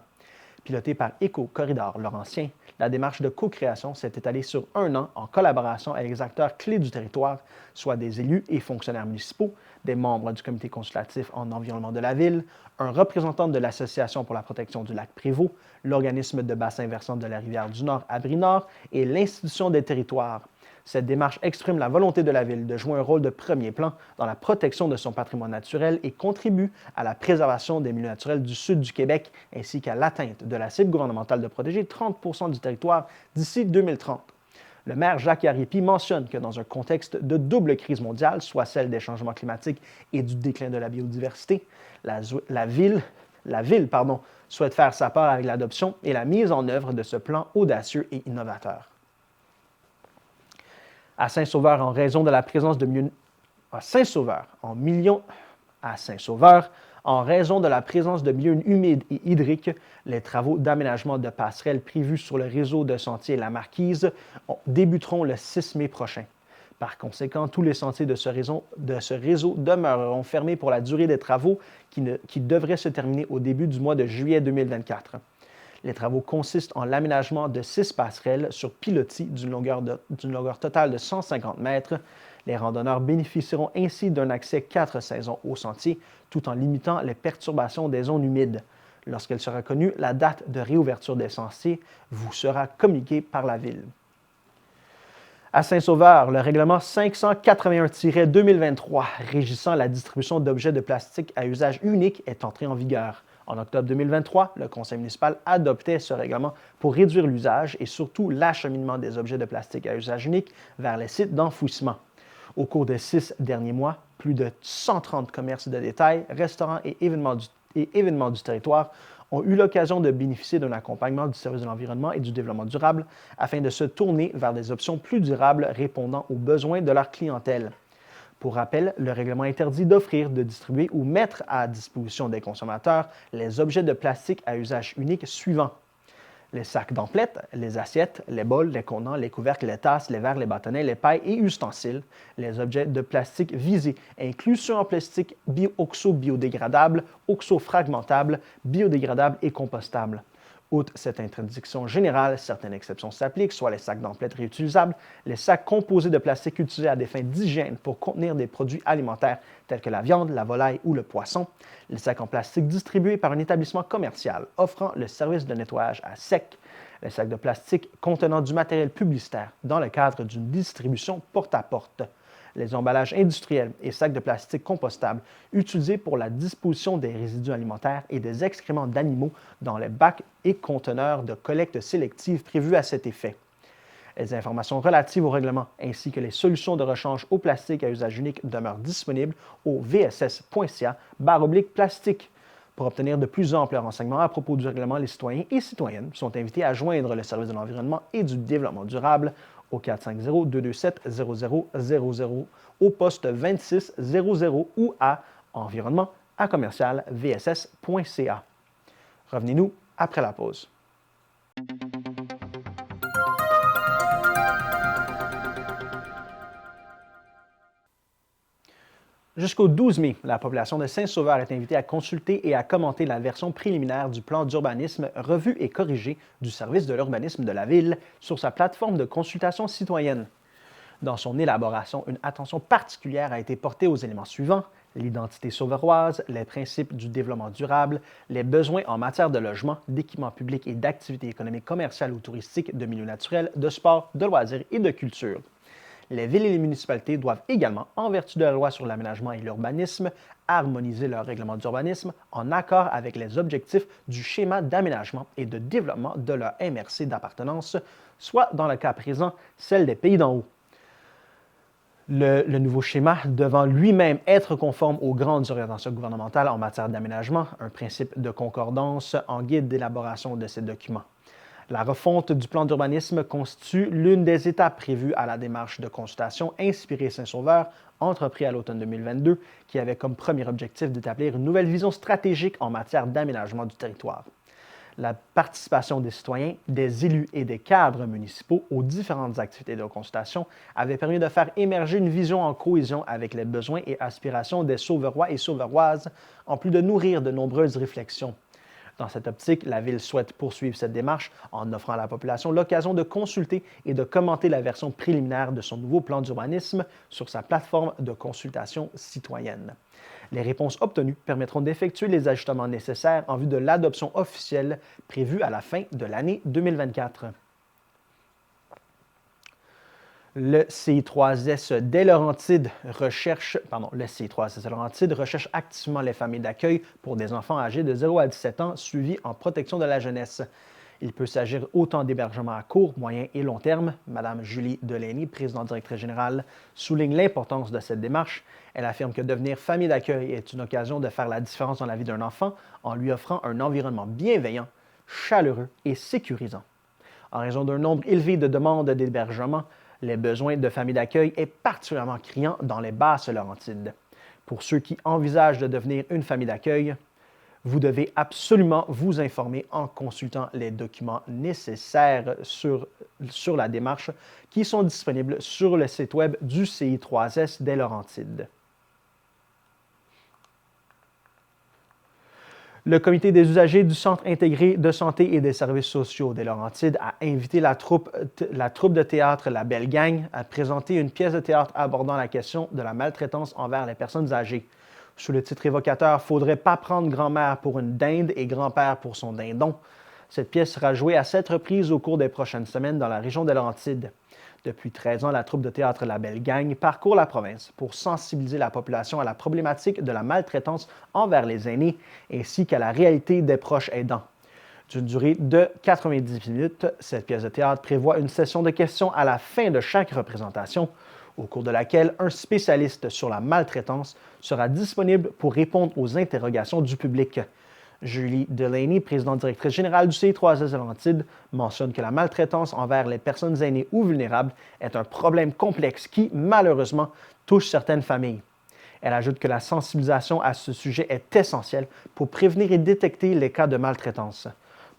Pilotée par Éco-Corridor Laurentien, la démarche de co-création s'est étalée sur 1 an en collaboration avec les acteurs clés du territoire, soit des élus et fonctionnaires municipaux, des membres du comité consultatif en environnement de la ville, un représentant de l'Association pour la protection du lac Prévost, l'organisme de bassin versant de la rivière du Nord à Brie-Nord et l'Institution des territoires. Cette démarche exprime la volonté de la Ville de jouer un rôle de premier plan dans la protection de son patrimoine naturel et contribue à la préservation des milieux naturels du sud du Québec ainsi qu'à l'atteinte de la cible gouvernementale de protéger 30 du territoire d'ici 2030. Le maire Jacques Ariépi mentionne que dans un contexte de double crise mondiale, soit celle des changements climatiques et du déclin de la biodiversité, la ville souhaite faire sa part avec l'adoption et la mise en œuvre de ce plan audacieux et innovateur. À Saint-Sauveur, en raison de la présence de milieux humides et hydriques, les travaux d'aménagement de passerelles prévus sur le réseau de sentiers La Marquise débuteront le 6 mai prochain. Par conséquent, tous les sentiers de ce réseau demeureront fermés pour la durée des travaux qui devraient se terminer au début du mois de juillet 2024. Les travaux consistent en l'aménagement de 6 passerelles sur pilotis d'une longueur totale de 150 mètres. Les randonneurs bénéficieront ainsi d'un accès 4 saisons au sentier, tout en limitant les perturbations des zones humides. Lorsqu'elle sera connue, la date de réouverture des sentiers vous sera communiquée par la Ville. À Saint-Sauveur, le règlement 581-2023 régissant la distribution d'objets de plastique à usage unique est entré en vigueur. En octobre 2023, le conseil municipal adoptait ce règlement pour réduire l'usage et surtout l'acheminement des objets de plastique à usage unique vers les sites d'enfouissement. Au cours des 6 derniers mois, plus de 130 commerces de détail, restaurants et événements du territoire ont eu l'occasion de bénéficier d'un accompagnement du service de l'environnement et du développement durable afin de se tourner vers des options plus durables répondant aux besoins de leur clientèle. Pour rappel, le règlement interdit d'offrir, de distribuer ou mettre à disposition des consommateurs les objets de plastique à usage unique suivants: les sacs d'emplettes, les assiettes, les bols, les contenants, les couvercles, les tasses, les verres, les bâtonnets, les pailles et ustensiles. Les objets de plastique visés incluent ceux en plastique oxo-biodégradable, oxo-fragmentable, biodégradable et compostable. Outre cette interdiction générale, certaines exceptions s'appliquent, soit les sacs d'emplettes réutilisables, les sacs composés de plastique utilisés à des fins d'hygiène pour contenir des produits alimentaires tels que la viande, la volaille ou le poisson, les sacs en plastique distribués par un établissement commercial offrant le service de nettoyage à sec, les sacs de plastique contenant du matériel publicitaire dans le cadre d'une distribution porte-à-porte, les emballages industriels et sacs de plastique compostables utilisés pour la disposition des résidus alimentaires et des excréments d'animaux dans les bacs et conteneurs de collecte sélective prévus à cet effet. Les informations relatives au règlement ainsi que les solutions de rechange au plastique à usage unique demeurent disponibles au vss.ca/plastique. Pour obtenir de plus amples renseignements à propos du règlement, les citoyens et citoyennes sont invités à joindre le service de l'environnement et du développement durable au 450-227-0000, au poste 2600 ou à environnement@vss.ca. Revenez-nous après la pause. Jusqu'au 12 mai, la population de Saint-Sauveur est invitée à consulter et à commenter la version préliminaire du plan d'urbanisme revu et corrigé du service de l'urbanisme de la Ville sur sa plateforme de consultation citoyenne. Dans son élaboration, une attention particulière a été portée aux éléments suivants: l'identité sauveroise, les principes du développement durable, les besoins en matière de logement, d'équipements publics et d'activités économiques, commerciales ou touristiques, de milieux naturels, de sport, de loisirs et de culture. Les villes et les municipalités doivent également, en vertu de la loi sur l'aménagement et l'urbanisme, harmoniser leur règlement d'urbanisme en accord avec les objectifs du schéma d'aménagement et de développement de leur MRC d'appartenance, soit, dans le cas présent, celle des Pays d'en haut. Le nouveau schéma devant lui-même être conforme aux grandes orientations gouvernementales en matière d'aménagement, un principe de concordance en guide d'élaboration de ces documents. La refonte du plan d'urbanisme constitue l'une des étapes prévues à la démarche de consultation Inspiré Saint-Sauveur, entreprise à l'automne 2022, qui avait comme premier objectif d'établir une nouvelle vision stratégique en matière d'aménagement du territoire. La participation des citoyens, des élus et des cadres municipaux aux différentes activités de consultation avait permis de faire émerger une vision en cohésion avec les besoins et aspirations des Sauverois et Sauveroises, en plus de nourrir de nombreuses réflexions. Dans cette optique, la Ville souhaite poursuivre cette démarche en offrant à la population l'occasion de consulter et de commenter la version préliminaire de son nouveau plan d'urbanisme sur sa plateforme de consultation citoyenne. Les réponses obtenues permettront d'effectuer les ajustements nécessaires en vue de l'adoption officielle prévue à la fin de l'année 2024. Le CI3S des Laurentides recherche activement les familles d'accueil pour des enfants âgés de 0 à 17 ans suivis en protection de la jeunesse. Il peut s'agir autant d'hébergements à court, moyen et long terme. Mme Julie Delaney, présidente directrice générale, souligne l'importance de cette démarche. Elle affirme que devenir famille d'accueil est une occasion de faire la différence dans la vie d'un enfant en lui offrant un environnement bienveillant, chaleureux et sécurisant. En raison d'un nombre élevé de demandes d'hébergement, les besoins de familles d'accueil est particulièrement criant dans les Basses-Laurentides. Pour ceux qui envisagent de devenir une famille d'accueil, vous devez absolument vous informer en consultant les documents nécessaires sur la démarche qui sont disponibles sur le site web du CI3S des Laurentides. Le comité des usagers du Centre intégré de santé et des services sociaux des Laurentides a invité la troupe de théâtre La Belle Gang à présenter une pièce de théâtre abordant la question de la maltraitance envers les personnes âgées. Sous le titre évocateur « Faudrait pas prendre grand-mère pour une dinde et grand-père pour son dindon », cette pièce sera jouée à 7 reprises au cours des prochaines semaines dans la région des Laurentides. Depuis 13 ans, la troupe de théâtre La Belle Gang parcourt la province pour sensibiliser la population à la problématique de la maltraitance envers les aînés ainsi qu'à la réalité des proches aidants. D'une durée de 90 minutes, cette pièce de théâtre prévoit une session de questions à la fin de chaque représentation, au cours de laquelle un spécialiste sur la maltraitance sera disponible pour répondre aux interrogations du public. Julie Delaney, présidente directrice générale du CI3S Laurentides, mentionne que la maltraitance envers les personnes aînées ou vulnérables est un problème complexe qui, malheureusement, touche certaines familles. Elle ajoute que la sensibilisation à ce sujet est essentielle pour prévenir et détecter les cas de maltraitance.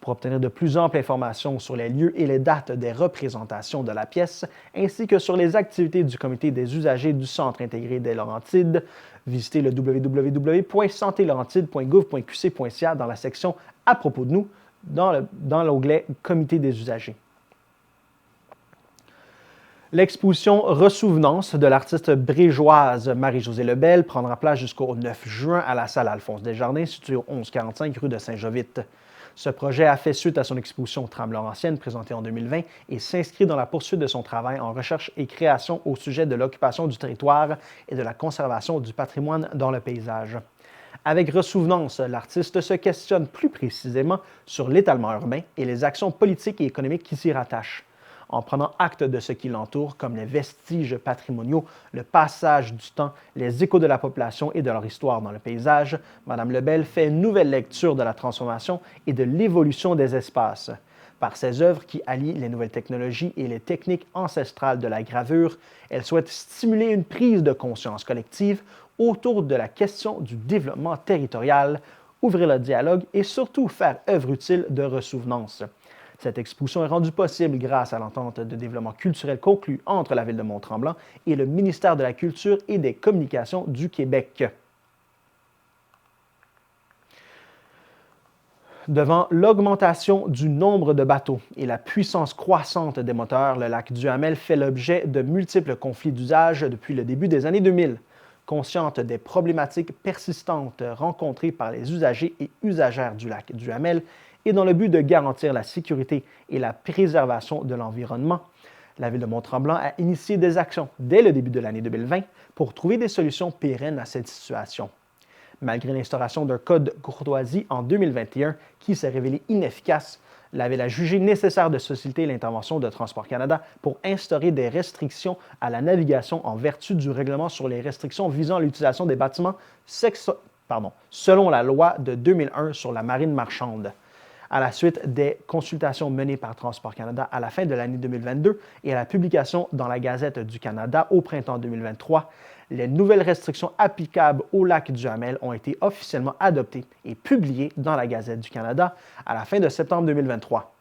Pour obtenir de plus amples informations sur les lieux et les dates des représentations de la pièce, ainsi que sur les activités du comité des usagers du Centre intégré des Laurentides, visitez le www.santélaurentide.gouv.qc.ca dans la section « À propos de nous » dans l'onglet « Comité des usagers ». L'exposition Ressouvenance de l'artiste brégeoise Marie-Josée Lebel prendra place jusqu'au 9 juin à la salle Alphonse Desjardins, située au 1145 rue de Saint-Jovite. Ce projet a fait suite à son exposition Trame-Laurentienne présentée en 2020 et s'inscrit dans la poursuite de son travail en recherche et création au sujet de l'occupation du territoire et de la conservation du patrimoine dans le paysage. Avec Ressouvenance, l'artiste se questionne plus précisément sur l'étalement urbain et les actions politiques et économiques qui s'y rattachent. En prenant acte de ce qui l'entoure, comme les vestiges patrimoniaux, le passage du temps, les échos de la population et de leur histoire dans le paysage, Mme Lebel fait une nouvelle lecture de la transformation et de l'évolution des espaces. Par ses œuvres qui allient les nouvelles technologies et les techniques ancestrales de la gravure, elle souhaite stimuler une prise de conscience collective autour de la question du développement territorial, ouvrir le dialogue et surtout faire œuvre utile de ressouvenance. Cette exposition est rendue possible grâce à l'entente de développement culturel conclue entre la Ville de Mont-Tremblant et le ministère de la Culture et des Communications du Québec. Devant l'augmentation du nombre de bateaux et la puissance croissante des moteurs, le lac Duhamel fait l'objet de multiples conflits d'usage depuis le début des années 2000. Consciente des problématiques persistantes rencontrées par les usagers et usagères du lac Duhamel, et dans le but de garantir la sécurité et la préservation de l'environnement, la Ville de Mont-Tremblant a initié des actions dès le début de l'année 2020 pour trouver des solutions pérennes à cette situation. Malgré l'instauration d'un code courtoisie en 2021 qui s'est révélé inefficace, la Ville a jugé nécessaire de solliciter l'intervention de Transport Canada pour instaurer des restrictions à la navigation en vertu du règlement sur les restrictions visant l'utilisation des bâtiments selon la loi de 2001 sur la marine marchande. À la suite des consultations menées par Transport Canada à la fin de l'année 2022 et à la publication dans la Gazette du Canada au printemps 2023, les nouvelles restrictions applicables au lac Duhamel ont été officiellement adoptées et publiées dans la Gazette du Canada à la fin de septembre 2023.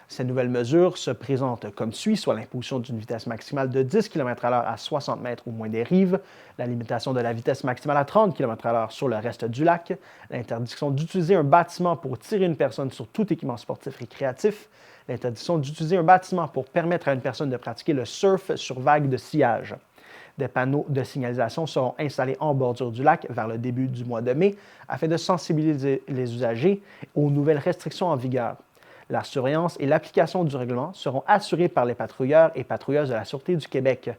Ces nouvelles mesures se présentent comme suit, soit l'imposition d'une vitesse maximale de 10 km/h à 60 mètres au moins des rives, la limitation de la vitesse maximale à 30 km/h sur le reste du lac, l'interdiction d'utiliser un bâtiment pour tirer une personne sur tout équipement sportif récréatif, l'interdiction d'utiliser un bâtiment pour permettre à une personne de pratiquer le surf sur vagues de sillage. Des panneaux de signalisation seront installés en bordure du lac vers le début du mois de mai afin de sensibiliser les usagers aux nouvelles restrictions en vigueur. La surveillance et l'application du règlement seront assurées par les patrouilleurs et patrouilleuses de la Sûreté du Québec.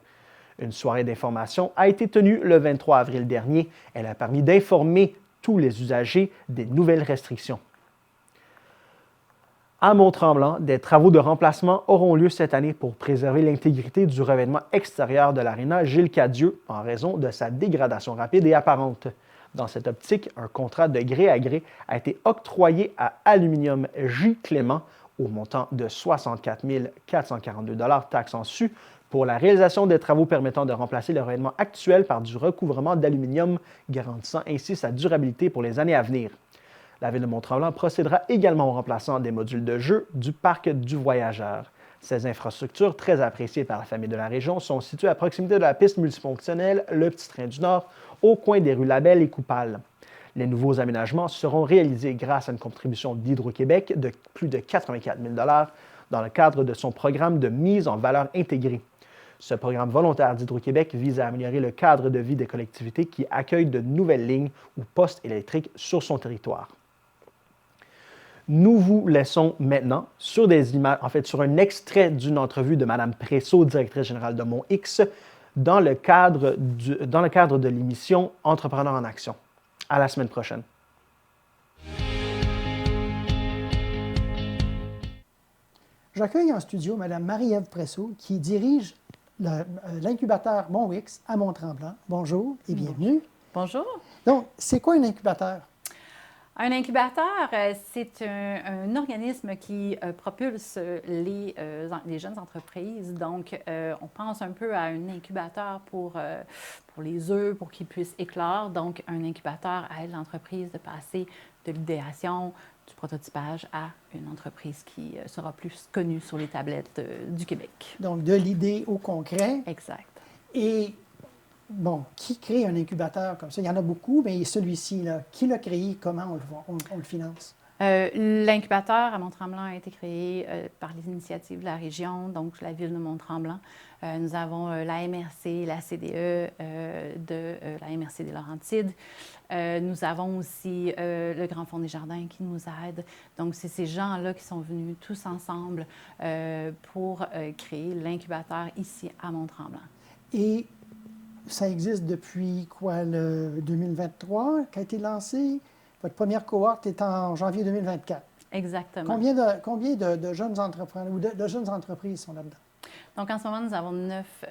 Une soirée d'information a été tenue le 23 avril dernier. Elle a permis d'informer tous les usagers des nouvelles restrictions. À Mont-Tremblant, des travaux de remplacement auront lieu cette année pour préserver l'intégrité du revêtement extérieur de l'aréna Gilles Cadieux en raison de sa dégradation rapide et apparente. Dans cette optique, un contrat de gré à gré a été octroyé à Aluminium J. Clément au montant de 64 442 taxes en su pour la réalisation des travaux permettant de remplacer le revêtement actuel par du recouvrement d'aluminium, garantissant ainsi sa durabilité pour les années à venir. La Ville de Mont-Tremblant procédera également au remplacement des modules de jeu du parc du Voyageur. Ces infrastructures, très appréciées par la famille de la région, sont situées à proximité de la piste multifonctionnelle Le Petit Train du Nord, au coin des rues Labelle et Coupal. Les nouveaux aménagements seront réalisés grâce à une contribution d'Hydro-Québec de plus de 84 000 dans le cadre de son programme de mise en valeur intégrée. Ce programme volontaire d'Hydro-Québec vise à améliorer le cadre de vie des collectivités qui accueillent de nouvelles lignes ou postes électriques sur son territoire. Nous vous laissons maintenant sur des images, sur un extrait d'une entrevue de Mme Presso, directrice générale de MonX, dans le cadre de l'émission Entrepreneurs en action. À la semaine prochaine. J'accueille en studio Mme Marie-Ève Presso, qui dirige l'incubateur MonX à Mont-Tremblant. Bonjour et bienvenue. Bonjour. Donc, c'est quoi un incubateur? Un incubateur, c'est un organisme qui propulse les jeunes entreprises. Donc, on pense un peu à un incubateur pour les œufs, pour qu'ils puissent éclore. Donc, un incubateur aide l'entreprise de passer de l'idéation, du prototypage à une entreprise qui sera plus connue sur les tablettes du Québec. Donc, de l'idée au concret. Exact. Et, bon, qui crée un incubateur comme ça? Il y en a beaucoup, mais celui-ci, là, qui l'a créé? Comment on le finance? L'incubateur à Mont-Tremblant a été créé par les initiatives de la région, donc la Ville de Mont-Tremblant. Nous avons la MRC, la CDE la MRC des Laurentides. Nous avons aussi le Grand Fonds des Jardins qui nous aide. Donc, c'est ces gens-là qui sont venus tous ensemble pour créer l'incubateur ici à Mont-Tremblant. Et ça existe depuis quoi, le 2023, qui a été lancé? Votre première cohorte est en janvier 2024. Exactement. Combien de jeunes entrepreneurs ou de jeunes entreprises sont là-dedans? Donc, en ce moment, nous avons 9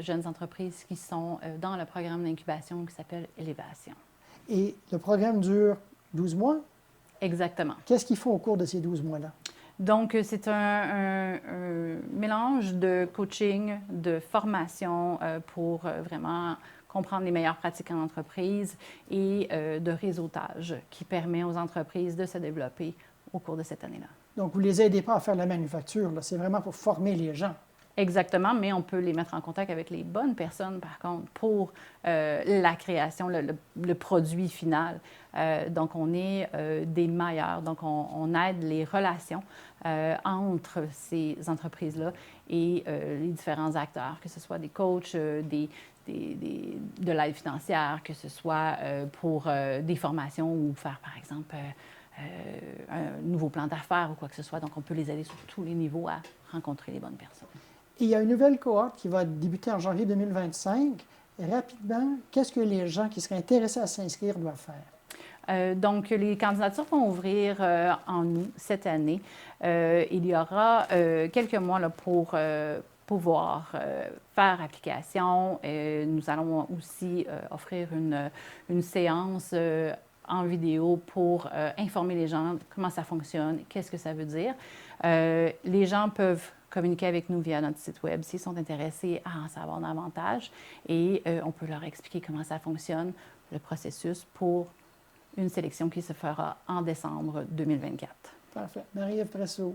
jeunes entreprises qui sont dans le programme d'incubation qui s'appelle Élévation. Et le programme dure 12 mois? Exactement. Qu'est-ce qu'ils font au cours de ces 12 mois-là? Donc, c'est un mélange de coaching, de formation pour vraiment comprendre les meilleures pratiques en entreprise et de réseautage qui permet aux entreprises de se développer au cours de cette année-là. Donc, vous ne les aidez pas à faire de la manufacture, là. C'est vraiment pour former les gens. Exactement, mais on peut les mettre en contact avec les bonnes personnes, par contre, pour la création, le produit final. Donc, on est des meilleurs. Donc, on aide les relations entre ces entreprises-là et les différents acteurs, que ce soit des coachs, de l'aide financière, que ce soit pour des formations ou faire, par exemple, un nouveau plan d'affaires ou quoi que ce soit. Donc, on peut les aider sur tous les niveaux à rencontrer les bonnes personnes. Et il y a une nouvelle cohorte qui va débuter en janvier 2025. Rapidement, qu'est-ce que les gens qui seraient intéressés à s'inscrire doivent faire? Donc, les candidatures vont ouvrir en août cette année. Il y aura quelques mois là, pour pouvoir faire application. Nous allons aussi offrir une séance en vidéo pour informer les gens comment ça fonctionne, qu'est-ce que ça veut dire. Les gens peuvent communiquer avec nous via notre site Web s'ils sont intéressés à en savoir davantage et on peut leur expliquer comment ça fonctionne, le processus pour une sélection qui se fera en décembre 2024. Parfait. Marie-Ève Presso,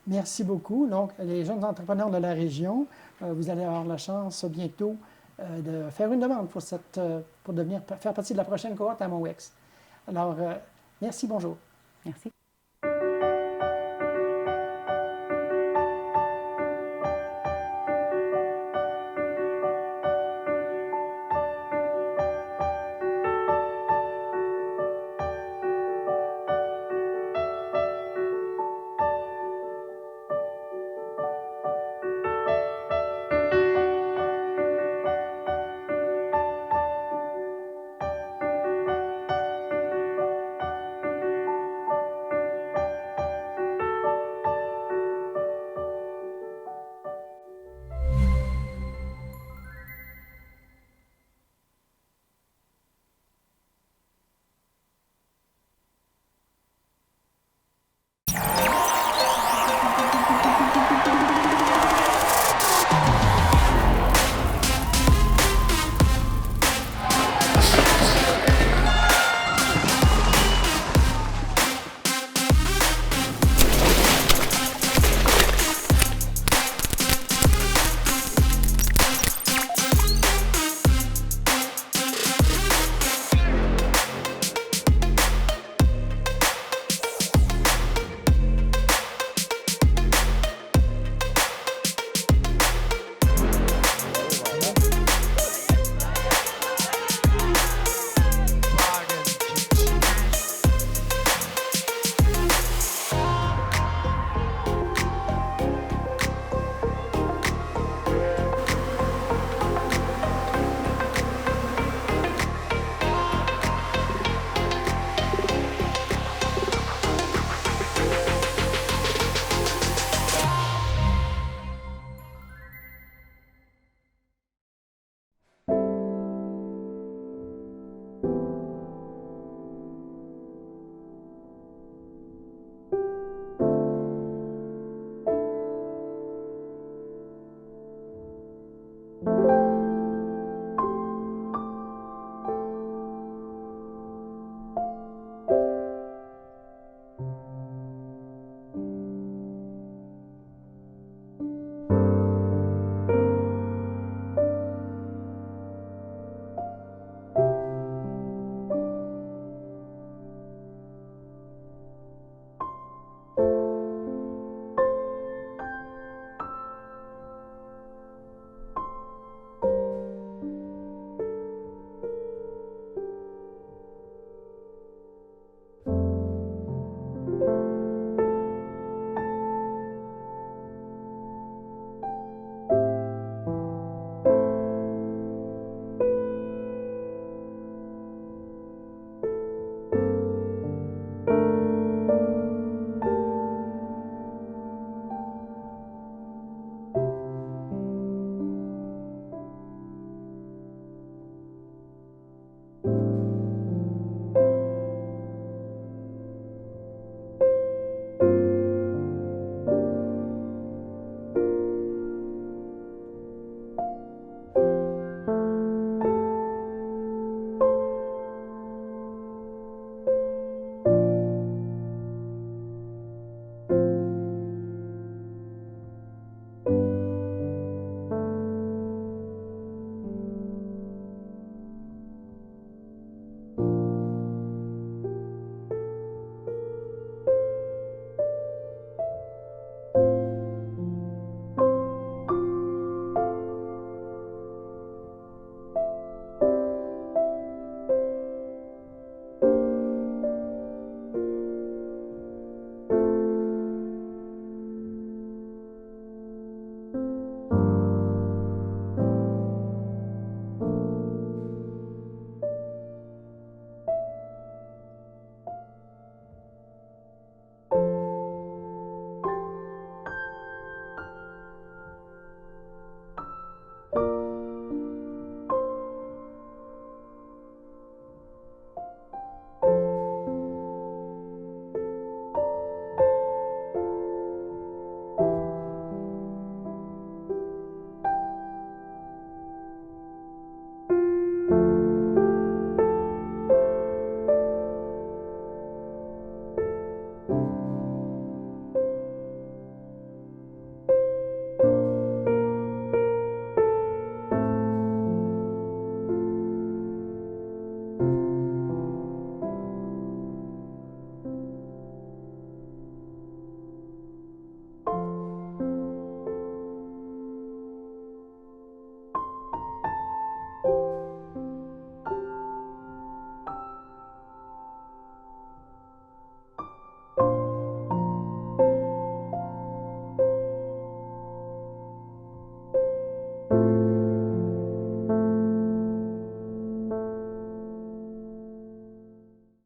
Merci beaucoup. Donc, les jeunes entrepreneurs de la région, vous allez avoir la chance bientôt de faire une demande pour devenir faire partie de la prochaine cohorte à MOWEX. Alors, merci, bonjour. Merci.